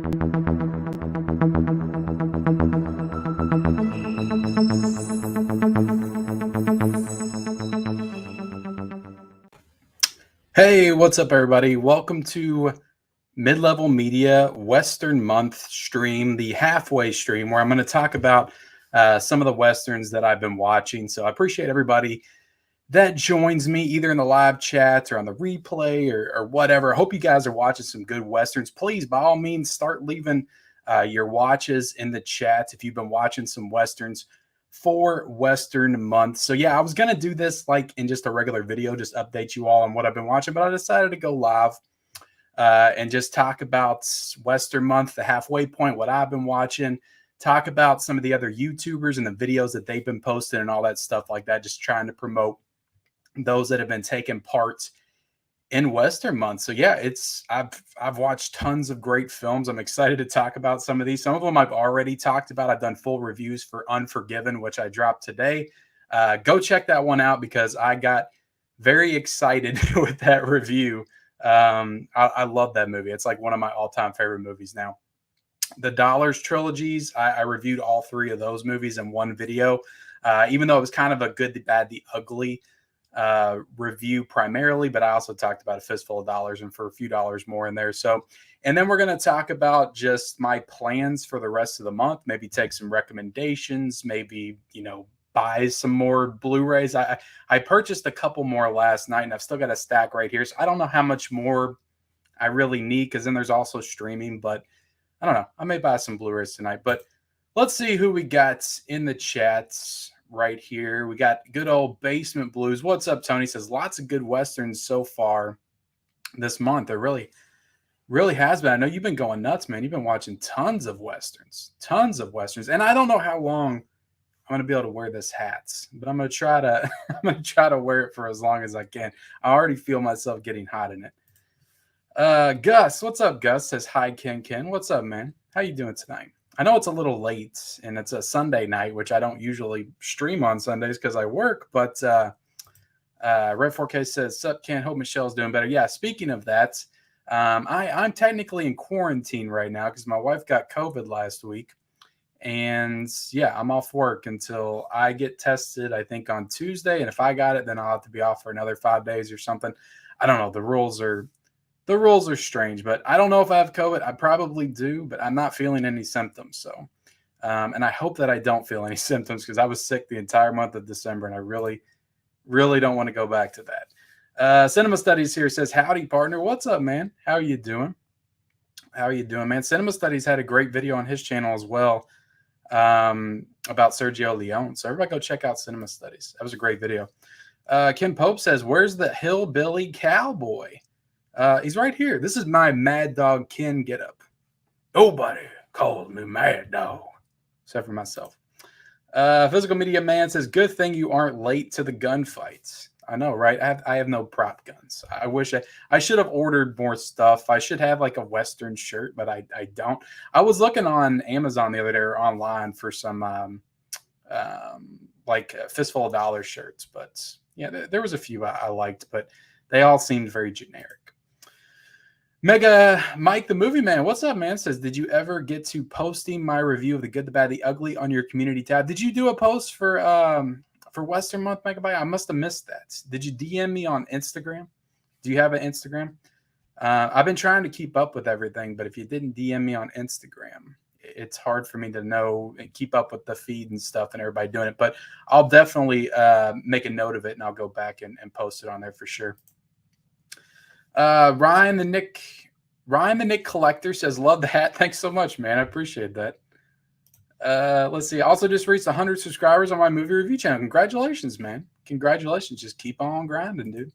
Hey, what's up, everybody? Welcome to Mid-Level Media Western Month stream, the halfway stream, where I'm going to talk about some of the Westerns that I've been watching. So I appreciate everybody that joins me either in the live chat or on the replay or whatever. I hope you guys are watching some good Westerns. Please, by all means, start leaving your watches in the chat if you've been watching some Westerns for Western Month. So yeah, I was going to do this like in just a regular video, just update you all on what I've been watching, but I decided to go live and just talk about Western Month, the halfway point, what I've been watching, talk about some of the other YouTubers and the videos that they've been posting and all that stuff like that, just trying to promote those that have been taking part in Western Month. So yeah, I've watched tons of great films. I'm excited to talk about some of these. Some of them I've already talked about. I've done full reviews for Unforgiven, which I dropped today. Go check that one out because I got very excited with that review. I love that movie. It's like one of my all-time favorite movies now. The Dollars trilogies, I reviewed all three of those movies in one video, even though it was kind of a Good, the Bad, the Ugly review primarily, but I also talked about A Fistful of Dollars and for a few dollars more in there. So, and then we're going to talk about just my plans for the rest of the month, maybe take some recommendations, maybe, buy some more Blu-rays. I purchased a couple more last night and I've still got a stack right here. So I don't know how much more I really need because then there's also streaming, but I don't know. I may buy some Blu-rays tonight, but let's see who we got in the chats right here. We got good old Basement Blues. What's up, Tony? Says lots of good Westerns so far this month. There really has been. I know you've been going nuts, man. You've been watching tons of Westerns. And I don't know how long I'm going to be able to wear this hat, but I'm going to try to wear it for as long as I can. I already feel myself getting hot in it. Gus, what's up, Gus? Says hi, Ken. What's up, man? How you doing tonight? I know it's a little late and it's a Sunday night, which I don't usually stream on Sundays because I work, but Red 4K says, sup, Ken, hope Michelle's doing better. Yeah, speaking of that, I'm technically in quarantine right now because my wife got COVID last week. And yeah, I'm off work until I get tested, I think on Tuesday. And if I got it, then I'll have to be off for another 5 days or something. I don't know. The rules are strange, but I don't know if I have COVID. I probably do, but I'm not feeling any symptoms. So, and I hope that I don't feel any symptoms because I was sick the entire month of December and I really, really don't want to go back to that. Cinema Studies here says, howdy, partner. What's up, man? How are you doing? Man? Cinema Studies had a great video on his channel as well about Sergio Leone. So everybody go check out Cinema Studies. That was a great video. Kim Pope says, where's the hillbilly cowboy? He's right here. This is my Mad Dog Ken getup. Nobody calls me Mad Dog, except for myself. Physical Media Man says, good thing you aren't late to the gunfights. I know, right? I have no prop guns. I wish I should have ordered more stuff. I should have like a Western shirt, but I don't. I was looking on Amazon the other day or online for some like a Fistful of Dollars shirts, but yeah, there was a few I liked, but they all seemed very generic. Mega Mike the Movie Man, what's up, man? Says, did you ever get to posting my review of The Good, the Bad, the Ugly on your community tab? Did you do a post for Western Month, Megabyte? I must have missed that. Did you DM me on Instagram? Do you have an Instagram? I've been trying to keep up with everything, but if you didn't DM me on Instagram, it's hard for me to know and keep up with the feed and stuff and everybody doing it. But I'll definitely make a note of it and I'll go back and post it on there for sure. Ryan the Nick Collector says, love the hat. Thanks so much, man. I appreciate that. Let's see. I also just reached 100 subscribers on my movie review channel. Congratulations, man. Congratulations. Just keep on grinding, dude.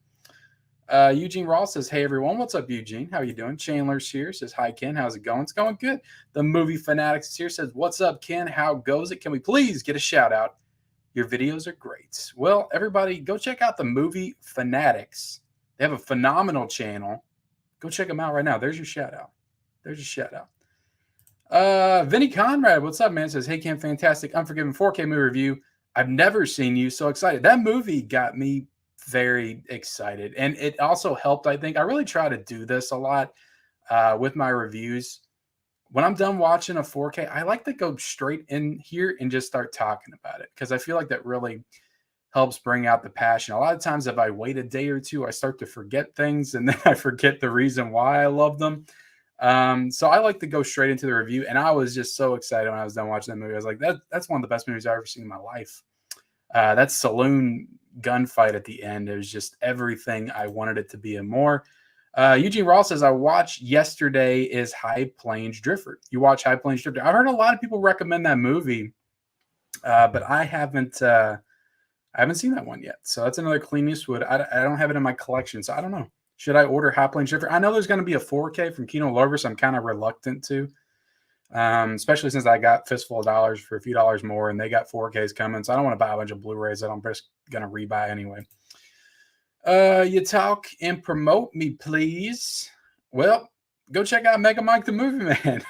Eugene Ross says, hey, everyone. What's up, Eugene? How you doing? Chandler's here. Says, hi, Ken. How's it going? It's going good. The Movie Fanatics is here. Says, what's up, Ken? How goes it? Can we please get a shout out? Your videos are great. Well, everybody, go check out the Movie Fanatics. They have a phenomenal channel. Go check them out right now. There's your shout out. Vinny Conrad, what's up, man? Says, hey, Ken, fantastic Unforgiven 4K movie review. I've never seen you so excited. That movie got me very excited. And it also helped, I think. I really try to do this a lot with my reviews, when I'm done watching a 4K, I like to go straight in here and just start talking about it because I feel like that really helps bring out the passion. A lot of times, if I wait a day or two, I start to forget things and then I forget the reason why I love them. So I like to go straight into the review. And I was just so excited when I was done watching that movie. I was like, that's one of the best movies I've ever seen in my life. That saloon gunfight at the end, it was just everything I wanted it to be and more. Eugene Ross says, I watched yesterday is High Plains Drifter. You watch High Plains Drifter? I've heard a lot of people recommend that movie, but I haven't seen that one yet. So that's another Clint Eastwood. I don't have it in my collection, so I don't know. Should I order High Plains Drifter? I know there's going to be a 4K from Kino Lorber, so I'm kind of reluctant to, especially since I got Fistful of Dollars for a few dollars more, and they got 4Ks coming, so I don't want to buy a bunch of Blu-rays that I'm just going to rebuy anyway. You talk and promote me, please. Well, go check out Mega Mike the Movie Man.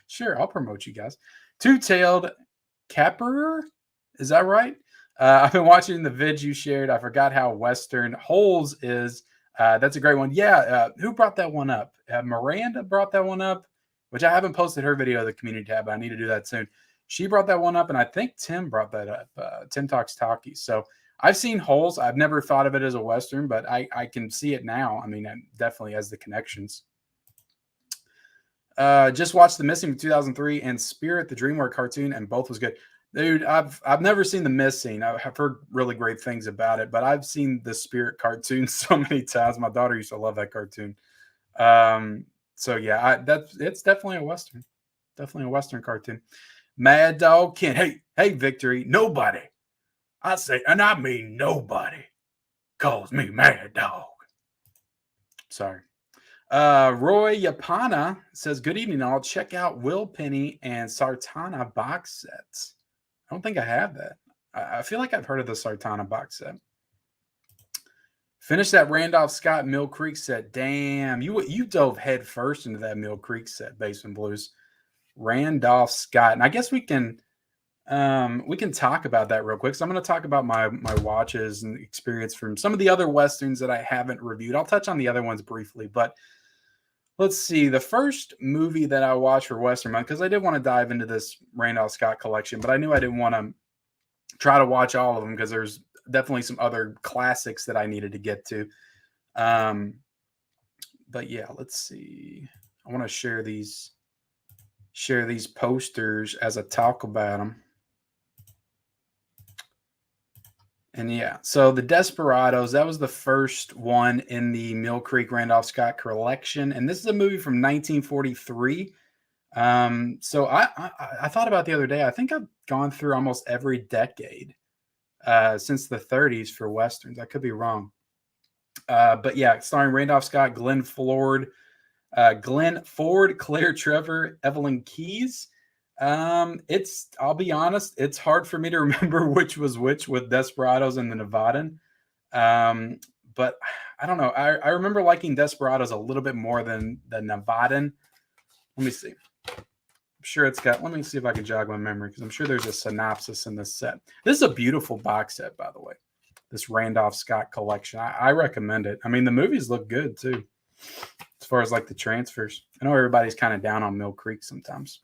Sure, I'll promote you guys. Two-Tailed Caperer, is that right? I've been watching the vid you shared. I forgot how Western Holes is. That's a great one. Yeah, who brought that one up? Miranda brought that one up, which I haven't posted her video of the community tab, but I need to do that soon. She brought that one up, and I think Tim brought that up. Tim Talks Talkies. So I've seen Holes. I've never thought of it as a Western, but I can see it now. I mean, it definitely has the connections. Just watched The Missing from 2003 and Spirit, the DreamWorks cartoon, and both was good. Dude, I've never seen The Missing. I've heard really great things about it, but I've seen the Spirit cartoon so many times. My daughter used to love that cartoon. So yeah, it's definitely a Western. Definitely a Western cartoon. Mad Dog Ken. Hey, Victory. Nobody. I say, and I mean nobody, calls me Mad Dog. Sorry. Roy Yapana says, good evening, all. Check out Will Penny and Sartana box sets. I don't think I have that. I feel like I've heard of the Sartana box set. Finished that Randolph Scott Mill Creek set. Damn, you dove head first into that Mill Creek set, Basement Blues. Randolph Scott. And I guess we can talk about that real quick. So I'm going to talk about my watches and experience from some of the other Westerns that I haven't reviewed. I'll touch on the other ones briefly, but let's see. The first movie that I watched for Western Month, because I did want to dive into this Randolph Scott collection, but I knew I didn't want to try to watch all of them because there's definitely some other classics that I needed to get to. But yeah, let's see. I want to share these posters as I talk about them. And yeah, so the Desperados, that was the first one in the Mill Creek Randolph Scott collection. And this is a movie from 1943. So I thought about the other day, I think I've gone through almost every decade since the 30s for Westerns. I could be wrong. But yeah, starring Randolph Scott, Glenn Ford, Claire Trevor, Evelyn Keyes. I'll be honest, it's hard for me to remember which was which with Desperados and the Nevadan. But I don't know. I remember liking Desperados a little bit more than the Nevadan. Let me see. I'm sure it's got, let me see if I can jog my memory because I'm sure there's a synopsis in this set. This is a beautiful box set, by the way. This Randolph Scott collection. I recommend it. I mean, the movies look good too, as far as like the transfers. I know everybody's kind of down on Mill Creek sometimes.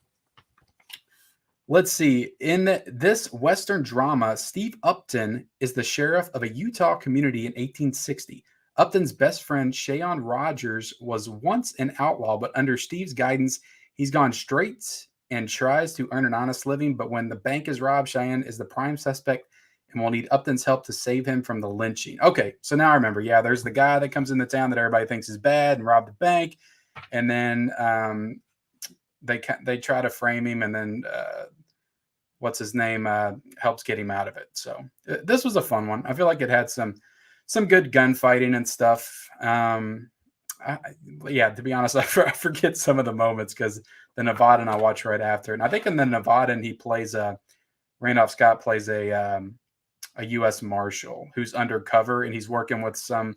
Let's see. In this Western drama, Steve Upton is the sheriff of a Utah community in 1860. Upton's best friend, Shayon Rogers, was once an outlaw, but under Steve's guidance, he's gone straight and tries to earn an honest living. But when the bank is robbed, Cheyenne is the prime suspect and will need Upton's help to save him from the lynching. Okay, so now I remember. Yeah, there's the guy that comes into town that everybody thinks is bad and robbed the bank. And then they try to frame him, and then what's his name helps get him out of it. So this was a fun one. I feel like it had some good gunfighting and stuff. Yeah, to be honest, I forget some of the moments because the Nevadan I watch right after. And I think in the Nevadan, he plays Randolph Scott plays a U.S. Marshal who's undercover, and he's working with some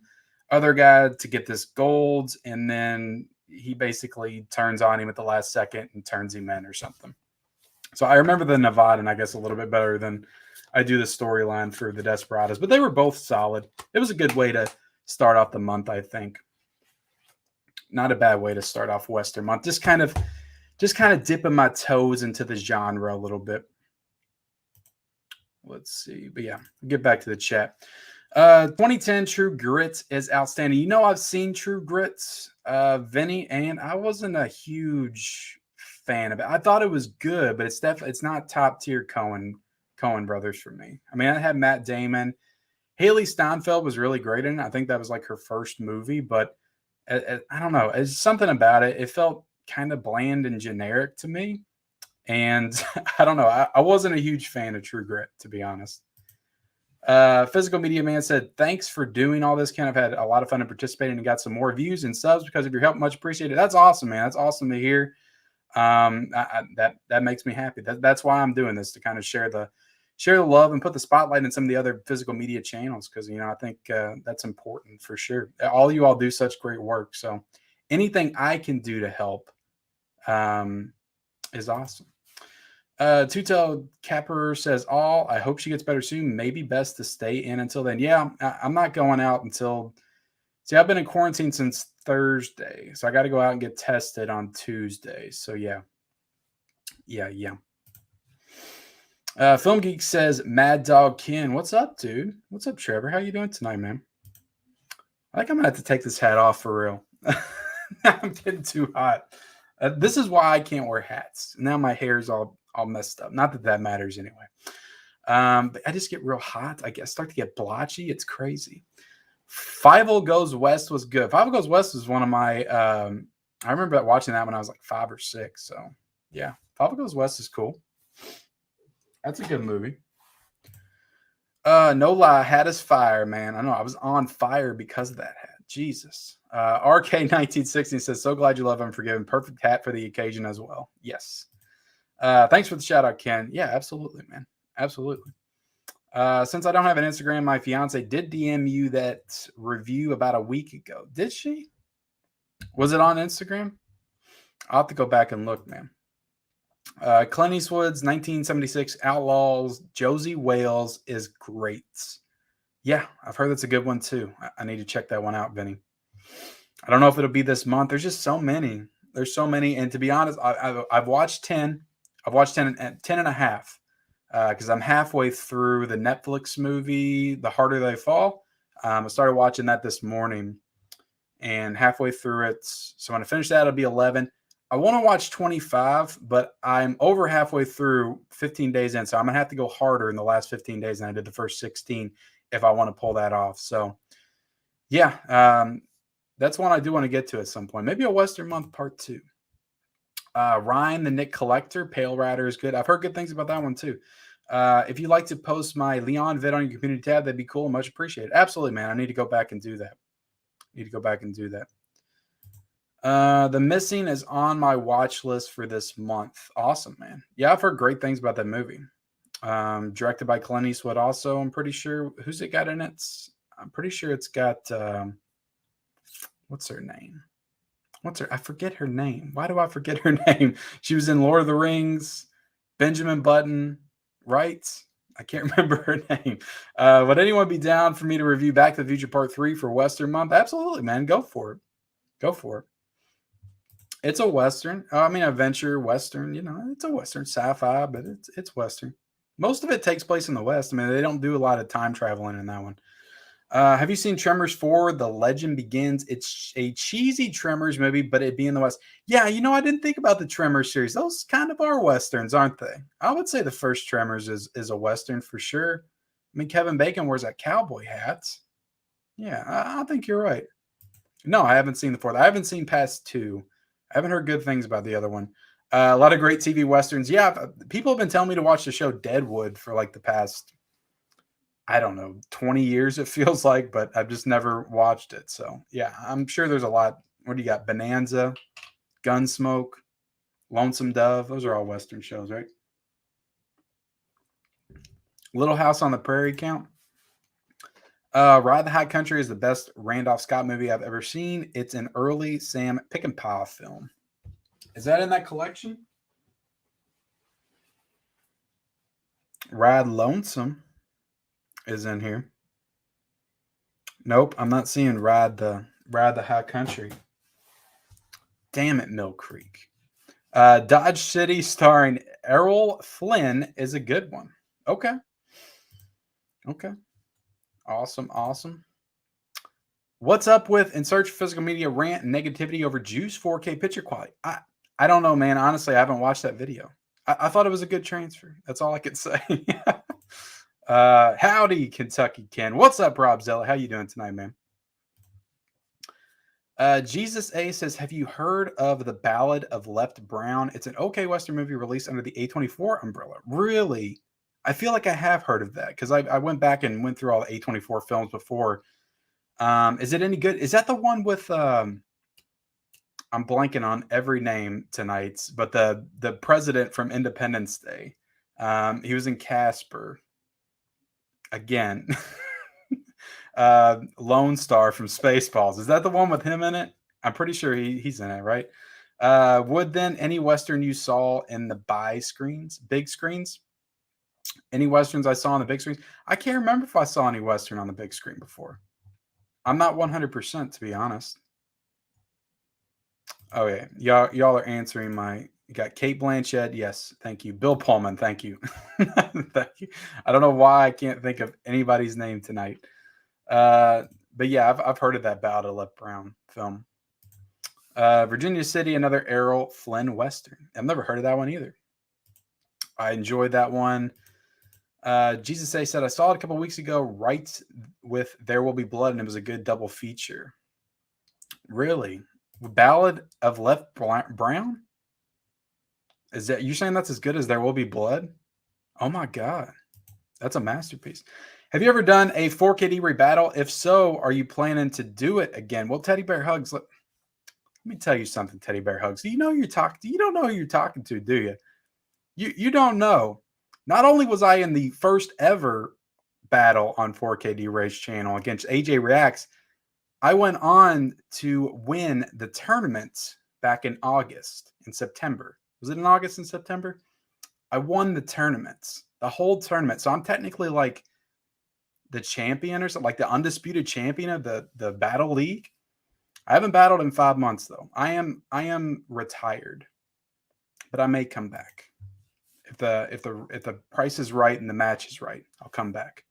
other guy to get this gold. And then he basically turns on him at the last second and turns him in or something. So I remember the Nevadan, I guess, a little bit better than I do the storyline for the Desperados, but they were both solid. It was a good way to start off the month, I think. Not a bad way to start off Western month. Just kind of just kind of dipping my toes into the genre a little bit. Let's see. But yeah, get back to the chat. 2010 True Grit is outstanding. You know, I've seen True Grit, Vinny, and I wasn't a huge fan of it. I thought it was good, but it's not top tier Coen brothers for me. I mean, I had Matt Damon. Haley Steinfeld was really great in it. I think that was like her first movie, but I don't know. It's something about it. It felt kind of bland and generic to me. And I don't know. I wasn't a huge fan of True Grit, to be honest. Physical Media Man said, thanks for doing all this. Kind of had a lot of fun and participating and got some more views and subs because of your help. Much appreciated. That's awesome, man. That's awesome to hear. That makes me happy. That's why I'm doing this, to kind of share the love and put the spotlight in some of the other physical media channels, because I think that's important for sure. All you all do such great work, so anything I can do to help is awesome. Two-tailed Capper says, I hope she gets better soon. Maybe best to stay in until then. Yeah, I'm not going out until. See, I've been in quarantine since Thursday, so I got to go out and get tested on Tuesday. So yeah. Film Geek says, Mad Dog Ken, what's up, dude? What's up, Trevor? How you doing tonight, man? I think I'm gonna have to take this hat off for real. I'm getting too hot. This is why I can't wear hats. Now my hair's all messed up. Not that matters anyway. But I just get real hot. I start to get blotchy. It's crazy. Fievel Goes West was good. Fievel Goes West was one of my. I remember watching that when I was like 5 or 6. So yeah, Fievel Goes West is cool. That's a good movie. No lie, hat is fire, man. I know I was on fire because of that hat. Jesus. RK1960 says, so glad you love Unforgiven. Perfect hat for the occasion as well. Yes. Thanks for the shout out, Ken. Yeah, absolutely, man. Absolutely. Since I don't have an Instagram, my fiance did DM you that review about a week ago. Did she? Was it on Instagram? I'll have to go back and look, man. Clint Eastwood's 1976 Outlaws, Josie Wales is great. Yeah, I've heard that's a good one too. I need to check that one out, Vinny. I don't know if it'll be this month. There's just so many. There's so many. And to be honest, I've watched 10. I've watched 10 and a half because I'm halfway through the Netflix movie, The Harder They Fall. I started watching that this morning and halfway through it. So when I finish that, it'll be 11. I want to watch 25, but I'm over halfway through 15 days in. So I'm going to have to go harder in the last 15 days than I did the first 16 if I want to pull that off. So, yeah, that's one I do want to get to at some point. Maybe a Western Month Part 2. Ryan the Nick Collector, Pale Rider is good. I've heard good things about that one too. If you'd like to post my Leon vid on your community tab, that'd be cool and much appreciated. Absolutely, man. I need to go back and do that. The Missing is on my watch list for this month. Awesome, man. Yeah, I've heard great things about that movie. Directed by Clint Eastwood also. I'm pretty sure. Who's it got in it? I'm pretty sure it's got, what's her name? I forget her name. Why do I forget her name? She was in Lord of the Rings, Benjamin Button, right? I can't remember her name. Would anyone be down for me to review Back to the Future Part 3 for Western Month? Absolutely, man. Go for it. It's a Western. I mean, adventure Western. It's a Western sci-fi, but it's Western. Most of it takes place in the West. I mean, they don't do a lot of time traveling in that one. Have you seen Tremors 4? The Legend Begins. It's a cheesy Tremors movie, but it be in the West. Yeah, I didn't think about the Tremors series. Those kind of are Westerns, aren't they? I would say the first Tremors is a Western for sure. I mean, Kevin Bacon wears that cowboy hat. Yeah, I think you're right. No, I haven't seen the fourth. I haven't seen past 2. I haven't heard good things about the other one. A lot of great TV Westerns. Yeah, people have been telling me to watch the show Deadwood for like the past, I don't know, 20 years it feels like, but I've just never watched it. So, yeah, I'm sure there's a lot. What do you got? Bonanza, Gunsmoke, Lonesome Dove. Those are all Western shows, right? Little House on the Prairie count? Ride the High Country is the best Randolph Scott movie I've ever seen. It's an early Sam Peckinpah film. Is that in that collection? Ride Lonesome is in here. Nope, I'm not seeing Ride the High Country. Damn it, Mill Creek. Dodge City starring Errol Flynn is a good one. Okay. Okay. Awesome. Awesome. What's up with in search physical media rant and negativity over juice 4K picture quality? I don't know, man. Honestly, I haven't watched that video. I thought it was a good transfer. That's all I could say. Howdy, Kentucky Ken. What's up, Rob Zella? How you doing tonight, man? Jesus A says, have you heard of The Ballad of Left Brown? It's an okay Western movie released under the A24 umbrella. Really? I feel like I have heard of that because I went back and went through all the A24 films before. Is it any good? Is that the one with I'm blanking on every name tonight, but the president from Independence Day. He was in Casper. Again. Lone Star from Spaceballs. Is that the one with him in it? I'm pretty sure he's in it, right? Would then any Western you saw in the big screens? Any Westerns I saw on the big screens? I can't remember if I saw any Western on the big screen before. I'm not 100% to be honest. Oh yeah, y'all are answering my. You got Kate Blanchett, yes, thank you. Bill Pullman, thank you, thank you. I don't know why I can't think of anybody's name tonight. But yeah, I've heard of that Ballad of Left Brown film. Virginia City, another Errol Flynn Western. I've never heard of that one either. I enjoyed that one. Jesus A said, I saw it a couple weeks ago, right with There Will Be Blood, and it was a good double feature. Really? Ballad of Left Brown? Is that you saying that's as good as There Will Be Blood? Oh my God. That's a masterpiece. Have you ever done a 4KD rebattle? If so, are you planning to do it again? Well, Teddy Bear Hugs, let me tell you something, Teddy Bear Hugs. You don't know who you're talking to, do you? You don't know. Not only was I in the first ever battle on 4KD Rage channel against AJ Reacts, I went on to win the tournament back in September. Was it in August and September? I won the tournaments, the whole tournament. So I'm technically like the champion or something, like the undisputed champion of the battle league. I haven't battled in 5 months though. I am retired, but I may come back if the price is right and the match is right. I'll come back.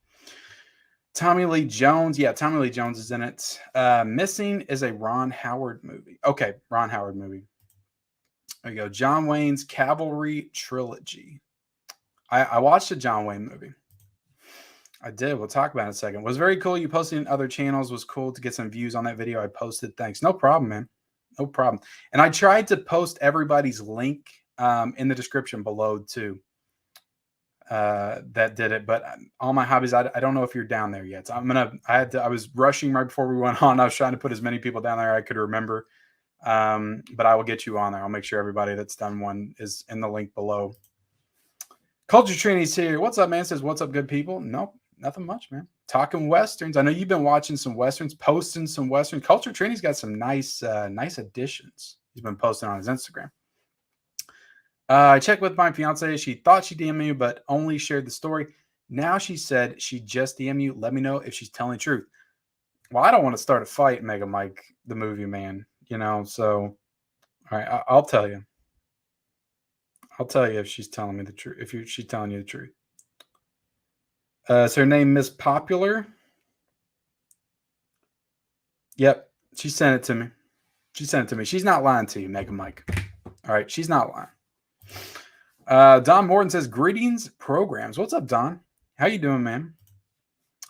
Tommy Lee Jones, yeah, Tommy Lee Jones is in it. Missing is a Ron Howard movie. Okay, Ron Howard movie. There you go. John Wayne's Cavalry Trilogy. I watched a John Wayne movie. I did. We'll talk about it in a second. It was very cool. You posted in other channels. It was cool to get some views on that video I posted. Thanks. No problem, man. No problem. And I tried to post everybody's link in the description below too. That did it. But all my hobbies, I don't know if you're down there yet. So I was rushing right before we went on. I was trying to put as many people down there I could remember. But I will get you on there. I'll make sure everybody that's done one is in the link below. Culture Trinity's here. What's up, man? Says, what's up, good people? Nope, nothing much, man. Talking Westerns. I know you've been watching some Westerns, posting some Westerns. Culture Trinity's got some nice additions. He's been posting on his Instagram. I checked with my fiance. She thought she DM'd me, but only shared the story. Now she said she just DM'd you. Let me know if she's telling the truth. Well, I don't want to start a fight, Mega Mike, the movie man. So all right, I'll tell you. I'll tell you if she's telling me the truth. If she's telling you the truth. Is her name Miss Popular? Yep, she sent it to me. She's not lying to you, Mega Mike. All right, she's not lying. Don Morton says, greetings, programs. What's up, Don? How you doing, man?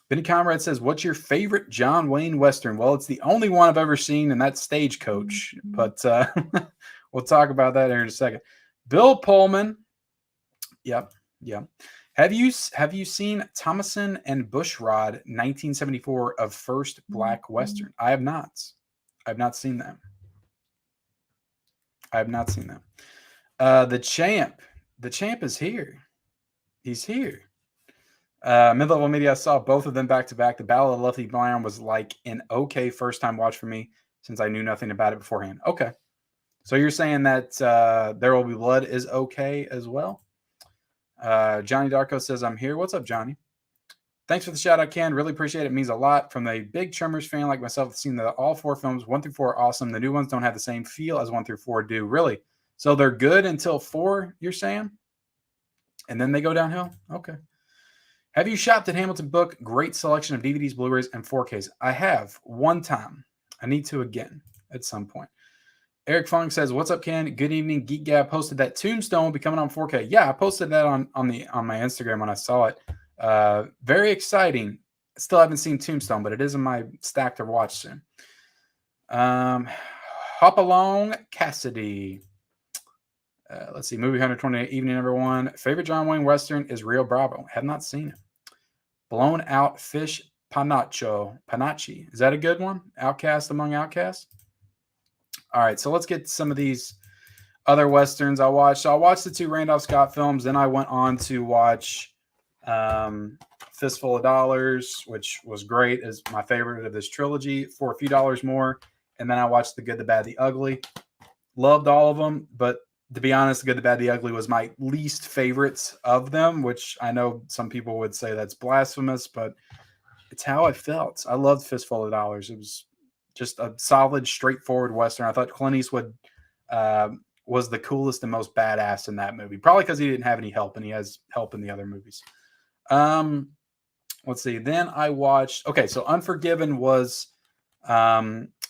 Benny Conrad says, what's your favorite John Wayne Western? Well, it's the only one I've ever seen, and that's Stagecoach. But we'll talk about that here in a second. Bill Pullman. Yep. Have you seen Thomason and Bushrod 1974 of First Black Western? I have not. I've not seen that. The champ is here. He's here. Mid-level media, I saw both of them back to back. The Ballad of Lefty Brown was like an okay first time watch for me since I knew nothing about it beforehand. Okay. So you're saying that There Will Be Blood is okay as well? Johnny Darko says, I'm here. What's up, Johnny? Thanks for the shout out, Ken. Really appreciate it. It means a lot. From a big Tremors fan like myself, I've seen all 4 films. 1 through 4 are awesome. The new ones don't have the same feel as 1 through 4 do. Really? So they're good until 4, you're saying? And then they go downhill? Okay. Have you shopped at Hamilton Book? Great selection of DVDs, Blu-rays, and 4Ks. I have one time. I need to again at some point. Eric Fung says, "What's up, Ken? Good evening. Geek Gab posted that Tombstone will be coming on 4K. Yeah, I posted that on my Instagram when I saw it. Very exciting. Still haven't seen Tombstone, but it is in my stack to watch soon. Hop along, Cassidy. Let's see. Movie 128, evening number 1. Favorite John Wayne Western is Rio Bravo. Have not seen it. Blown Out Fish Panachi. Is that a good one? Outcast Among Outcasts? All right, so let's get some of these other Westerns I watched. So I watched the 2 Randolph Scott films. Then I went on to watch Fistful of Dollars, which was great. Is my favorite of this trilogy for a few dollars more. And then I watched The Good, the Bad, the Ugly. Loved all of them, but to be honest, The Good, the Bad, the Ugly was my least favorite of them, which I know some people would say that's blasphemous, but it's how I felt. I loved Fistful of Dollars. It was just a solid, straightforward Western. I thought Clint Eastwood was the coolest and most badass in that movie, probably because he didn't have any help, and he has help in the other movies. Let's see. Then I watched, okay, so Unforgiven was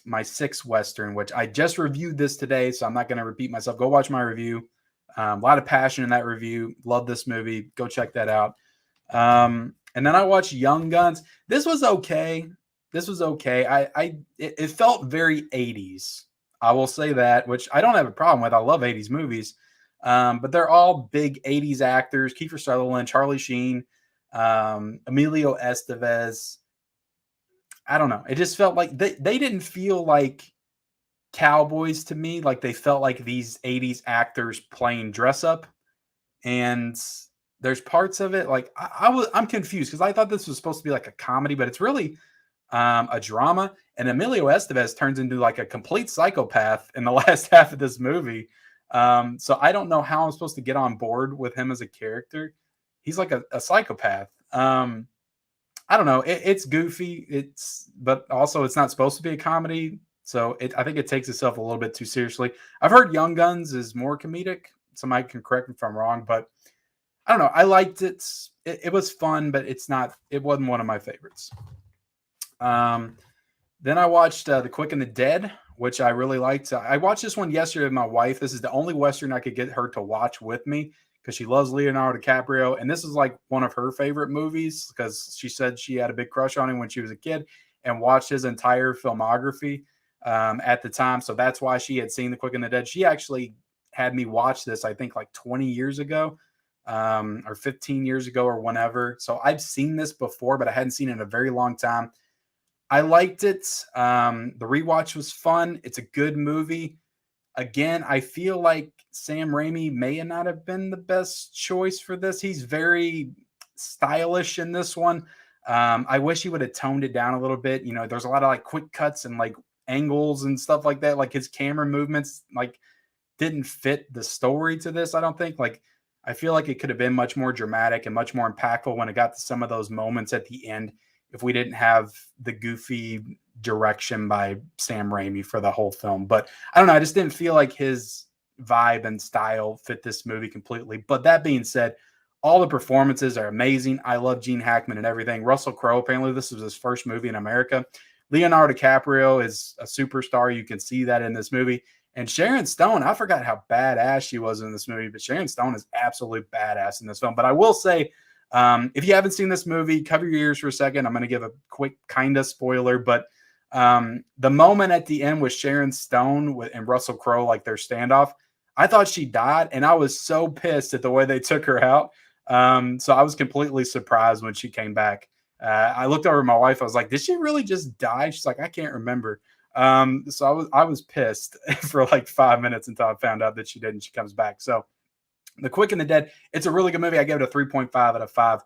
my 6th Western, which I just reviewed this today, so I'm not going to repeat myself. Go watch my review. A lot of passion in that review. Love this movie. Go check that out. And then I watched Young Guns. This was okay. It felt very 80s. I will say that, which I don't have a problem with. I love 80s movies. But they're all big 80s actors. Kiefer Sutherland, Charlie Sheen, Emilio Estevez. I don't know. It just felt like they didn't feel like cowboys to me. Like they felt like these 80s actors playing dress up. And there's parts of it like I'm confused because I thought this was supposed to be like a comedy, but it's really a drama. And Emilio Estevez turns into like a complete psychopath in the last half of this movie. So I don't know how I'm supposed to get on board with him as a character. He's like a psychopath. I don't know. It's goofy. But also it's not supposed to be a comedy. So I think it takes itself a little bit too seriously. I've heard Young Guns is more comedic. Somebody can correct me if I'm wrong, but I don't know. I liked it. It was fun, but it wasn't one of my favorites. Then I watched The Quick and the Dead, which I really liked. I watched this one yesterday with my wife. This is the only Western I could get her to watch with me because she loves Leonardo DiCaprio. And this is like one of her favorite movies because she said she had a big crush on him when she was a kid and watched his entire filmography at the time. So that's why she had seen The Quick and the Dead. She actually had me watch this, I think, like 20 years ago or 15 years ago or whenever. So I've seen this before, but I hadn't seen it in a very long time. I liked it. The rewatch was fun. It's a good movie. Again, I feel like Sam Raimi may not have been the best choice for this. He's very stylish in this one. I wish he would have toned it down a little bit. You know, there's a lot of like quick cuts and like angles and stuff like that. Like his camera movements like didn't fit the story to this, I don't think. Like I feel like it could have been much more dramatic and much more impactful when it got to some of those moments at the end if we didn't have the goofy direction by Sam Raimi for the whole film. But I don't know. I just didn't feel like his vibe and style fit this movie completely. But that being said, all the performances are amazing. I love Gene Hackman and everything. Russell Crowe, apparently this was his first movie in America. Leonardo DiCaprio is a superstar. You can see that in this movie. And Sharon Stone, I forgot how badass she was in this movie, but Sharon Stone is absolutely badass in this film. But I will say, if you haven't seen this movie, cover your ears for a second. I'm going to give a quick kind of spoiler, but the moment at the end with Sharon Stone and Russell Crowe, like their standoff, I thought she died, and I was so pissed at the way they took her out. So I was completely surprised when she came back. I looked over at my wife. I was like, did she really just die? She's like, I can't remember. So I was pissed for like 5 minutes until I found out that she did, and she comes back. So The Quick and the Dead, it's a really good movie. I gave it a 3.5 out of 5.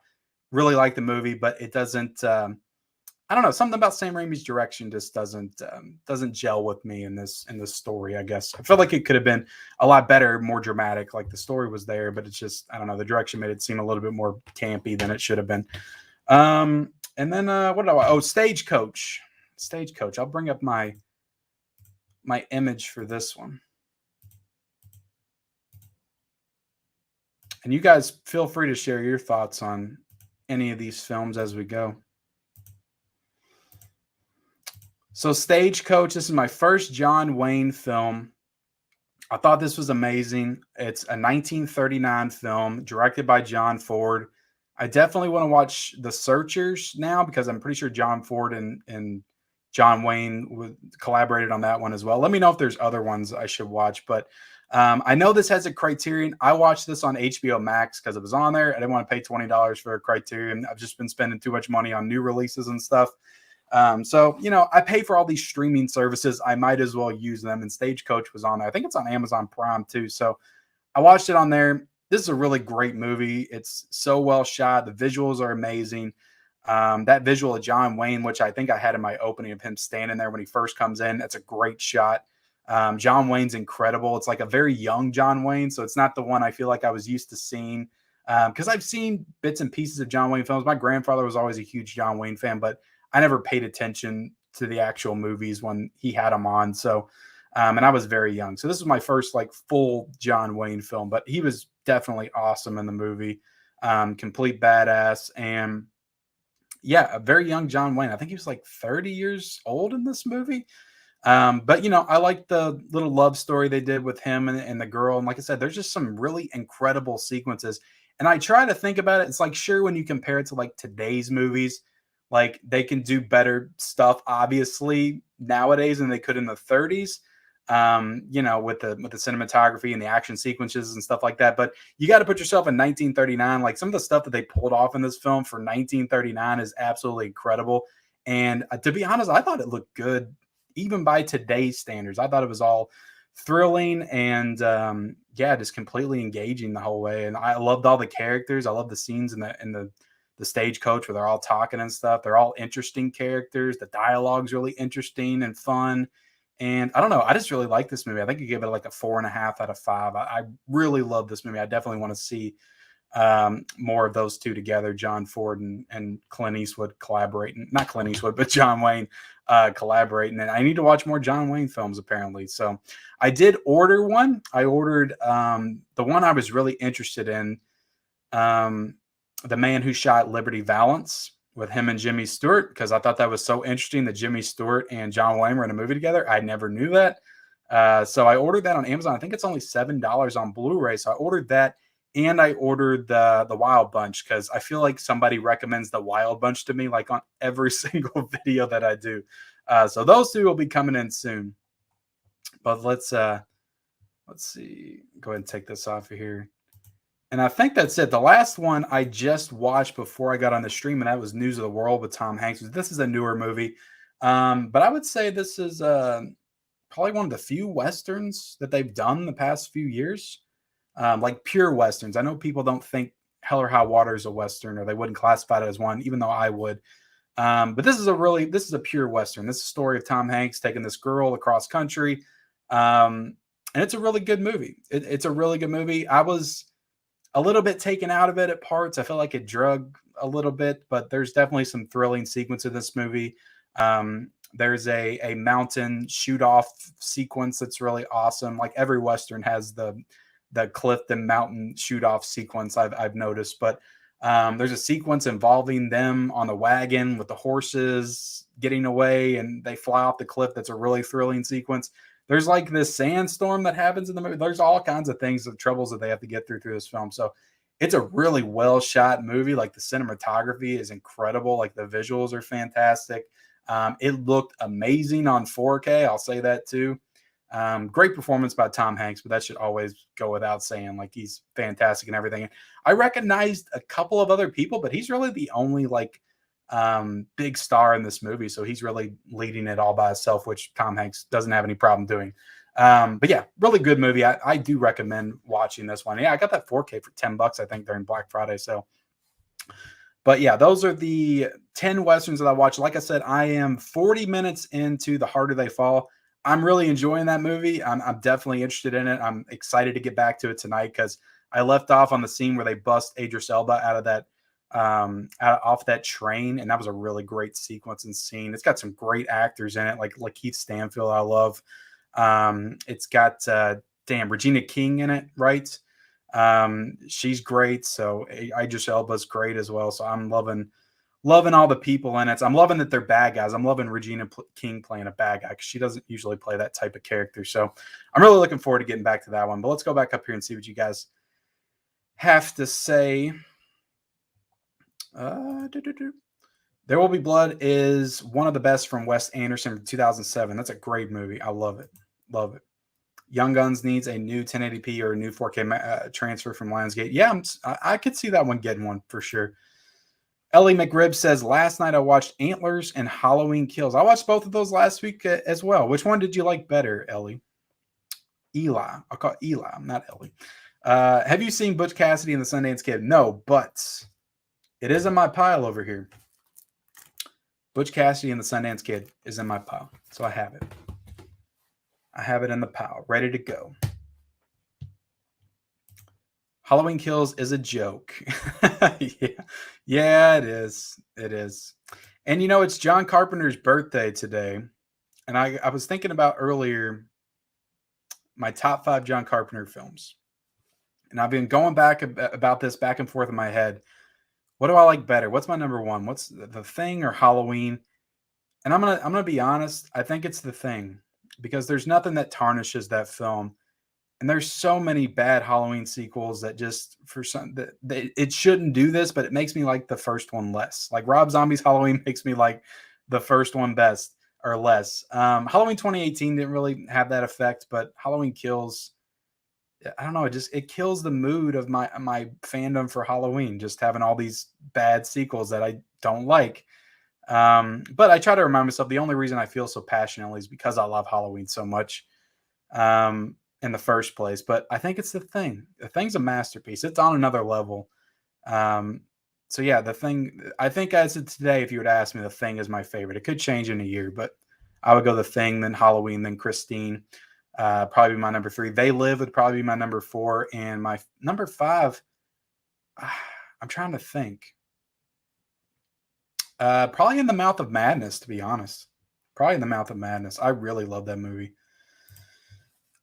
Really like the movie, but it doesn't, I don't know, something about Sam Raimi's direction just doesn't gel with me in this story, I guess. I feel like it could have been a lot better, more dramatic. Like the story was there, but it's just, I don't know, the direction made it seem a little bit more campy than it should have been. And then what did I watch? Oh, Stagecoach. I'll bring up my image for this one. And you guys feel free to share your thoughts on any of these films as we go. So Stagecoach, this is my first John Wayne film. I thought this was amazing. It's a 1939 film directed by John Ford. I definitely want to watch The Searchers now because I'm pretty sure John Ford and John Wayne collaborated on that one as well. Let me know if there's other ones I should watch. But I know this has a Criterion. I watched this on HBO Max because it was on there. I didn't want to pay $20 for a Criterion. I've just been spending too much money on new releases and stuff. So, I pay for all these streaming services. I might as well use them. And Stagecoach was on there. I think it's on Amazon Prime too. So I watched it on there. This is a really great movie. It's so well shot. The visuals are amazing. That visual of John Wayne, which I think I had in my opening of him standing there when he first comes in, that's a great shot. John Wayne's incredible. It's like a very young John Wayne. So it's not the one I feel like I was used to seeing. Because I've seen bits and pieces of John Wayne films. My grandfather was always a huge John Wayne fan, but I never paid attention to the actual movies when he had them on. So, and I was very young. So this was my first like full John Wayne film, but he was definitely awesome in the movie. Complete badass. And yeah, a very young John Wayne. I think he was like 30 years old in this movie. But I like the little love story they did with him and the girl. And like I said, there's just some really incredible sequences. And I try to think about it. It's like, sure, when you compare it to like today's movies, like they can do better stuff, obviously, nowadays than they could in the 30s. With the cinematography and the action sequences and stuff like that. But you got to put yourself in 1939. Like some of the stuff that they pulled off in this film for 1939 is absolutely incredible. And to be honest, I thought it looked good, even by today's standards. I thought it was all thrilling and just completely engaging the whole way. And I loved all the characters. I love the scenes in the Stagecoach where they're all talking and stuff. They're all interesting characters. The dialogue's really interesting and fun. And I don't know. I just really like this movie. I think I give it like a 4.5 out of 5. I really love this movie. I definitely want to see more of those two together, John Ford and Clint Eastwood collaborating. Not Clint Eastwood, but John Wayne collaborating. And I need to watch more John Wayne films, apparently. So I did order one. I ordered the one I was really interested in, The Man Who Shot Liberty Valance, with him and Jimmy Stewart, because I thought that was so interesting that Jimmy Stewart and John Wayne were in a movie together. I never knew that. So I ordered that on Amazon. I think it's only $7 on Blu-ray. So I ordered that, and I ordered the Wild Bunch because I feel like somebody recommends the Wild Bunch to me like on every single video that I do. So those two will be coming in soon. But let's see. Go ahead and take this off of here. And I think that's it. The last one I just watched before I got on the stream, and that was News of the World with Tom Hanks. This is a newer movie. But I would say this is probably one of the few Westerns that they've done the past few years. Like pure Westerns. I know people don't think Hell or High Water is a Western, or they wouldn't classify it as one, even though I would. But this is a pure Western. This is a story of Tom Hanks taking this girl across country. And it's a really good movie. It's a really good movie. I was a little bit taken out of it at parts. I felt like it drug a little bit, but there's definitely some thrilling sequence in this movie. There's a mountain shoot off sequence that's really awesome. Like every Western has the cliff and mountain shoot off sequence I've noticed, but there's a sequence involving them on the wagon with the horses getting away and they fly off the cliff. That's a really thrilling sequence. There's like this sandstorm that happens in the movie. There's all kinds of things, the troubles that they have to get through this film. So it's a really well shot movie. Like the cinematography is incredible. Like the visuals are fantastic. It looked amazing on 4K. I'll say that too. Great performance by Tom Hanks, but that should always go without saying. Like he's fantastic and everything. I recognized a couple of other people, but he's really the only like big star in this movie. So he's really leading it all by himself, which Tom Hanks doesn't have any problem doing. But yeah, really good movie. I do recommend watching this one. Yeah, I got that 4K for $10, I think, during Black Friday. So, but yeah, those are the 10 Westerns that I watched. Like I said, I am 40 minutes into The Harder They Fall. I'm really enjoying that movie. I'm definitely interested in it. I'm excited to get back to it tonight because I left off on the scene where they bust Idris Elba out of that off that train, and that was a really great sequence and scene. It's got some great actors in it, like Keith Stanfield, I love. It's got Regina King in it, right? She's great. So Idris Elba's great as well. So I'm loving all the people in it. I'm loving that they're bad guys. I'm loving Regina King playing a bad guy because she doesn't usually play that type of character. So I'm really looking forward to getting back to that one. But let's go back up here and see what you guys have to say. There Will Be Blood is one of the best from Wes Anderson from 2007. That's a great movie. I love it. Love it. Young Guns needs a new 1080p or a new 4K transfer from Lionsgate. Yeah, I could see that one getting one for sure. Ellie McRib says, last night I watched Antlers and Halloween Kills. I watched both of those last week as well. Which one did you like better, Ellie? Eli. I'll call it Eli, not Ellie. Have you seen Butch Cassidy and the Sundance Kid? No, but it is in my pile over here. Butch Cassidy and the Sundance Kid is in my pile. So I have it. I have it in the pile, ready to go. Halloween Kills is a joke. Yeah, it is. It is. And you know, it's John Carpenter's birthday today. And I was thinking about earlier my top 5 John Carpenter films. And I've been going back about this back and forth in my head. What do I like better? What's my number one? What's The Thing or Halloween? And I'm gonna be honest. I think it's The Thing because there's nothing that tarnishes that film. And there's so many bad Halloween sequels that just it shouldn't do this, but it makes me like the first one less. Like Rob Zombie's Halloween makes me like the first one best or less. Halloween 2018 didn't really have that effect, but Halloween Kills, I don't know, it kills the mood of my fandom for Halloween, just having all these bad sequels that I don't like. But I try to remind myself the only reason I feel so passionately is because I love Halloween so much. In the first place, but I think it's The Thing. The Thing's a masterpiece. It's on another level. So yeah, The Thing, I think as of today, if you would ask me, The Thing is my favorite. It could change in a year, but I would go The Thing, then Halloween, then Christine, probably my number 3. They Live would probably be my number 4, and my number 5, I'm trying to think. Probably In the Mouth of Madness, to be honest. Probably In the Mouth of Madness. I really love that movie.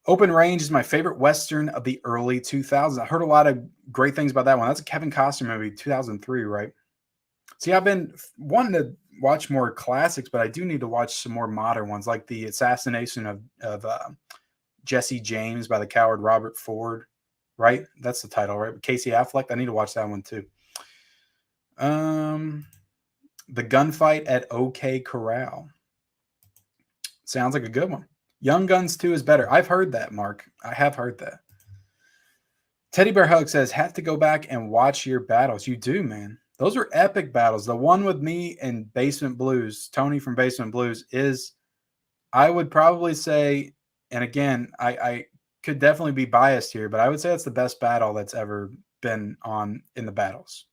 Open Range is my favorite Western of the early 2000s. I heard a lot of great things about that one. That's a Kevin Costner movie, 2003, right? See, I've been wanting to watch more classics, but I do need to watch some more modern ones, like the assassination of Jesse James by the coward Robert Ford, right? That's the title, right? Casey Affleck. I need to watch that one too. The Gunfight at OK Corral. Sounds like a good one. Young Guns 2 is better. I've heard that, Mark. I have heard that. Teddy Bear Hug says, have to go back and watch your battles. You do, man. Those are epic battles. The one with me and Basement Blues, Tony from Basement Blues, is, I would probably say, and again, I could definitely be biased here, but I would say it's the best battle that's ever been on in the battles.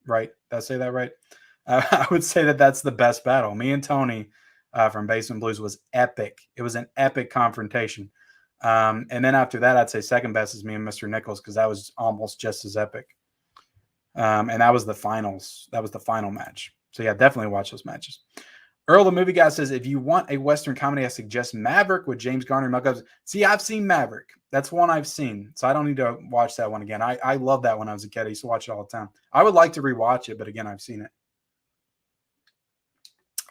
Right? Did I say that right? I would say that that's the best battle. Me and Tony from Basement Blues was epic. It was an epic confrontation. And then after that, I'd say second best is me and Mr. Nichols, because that was almost just as epic. And that was the finals. That was the final match. So yeah, definitely watch those matches. Earl, the movie guy, says, if you want a Western comedy, I suggest Maverick with James Garner and Mel Gibson. See, I've seen Maverick. That's one I've seen. So I don't need to watch that one again. I love that when I was a kid. I used to watch it all the time. I would like to rewatch it, but again, I've seen it.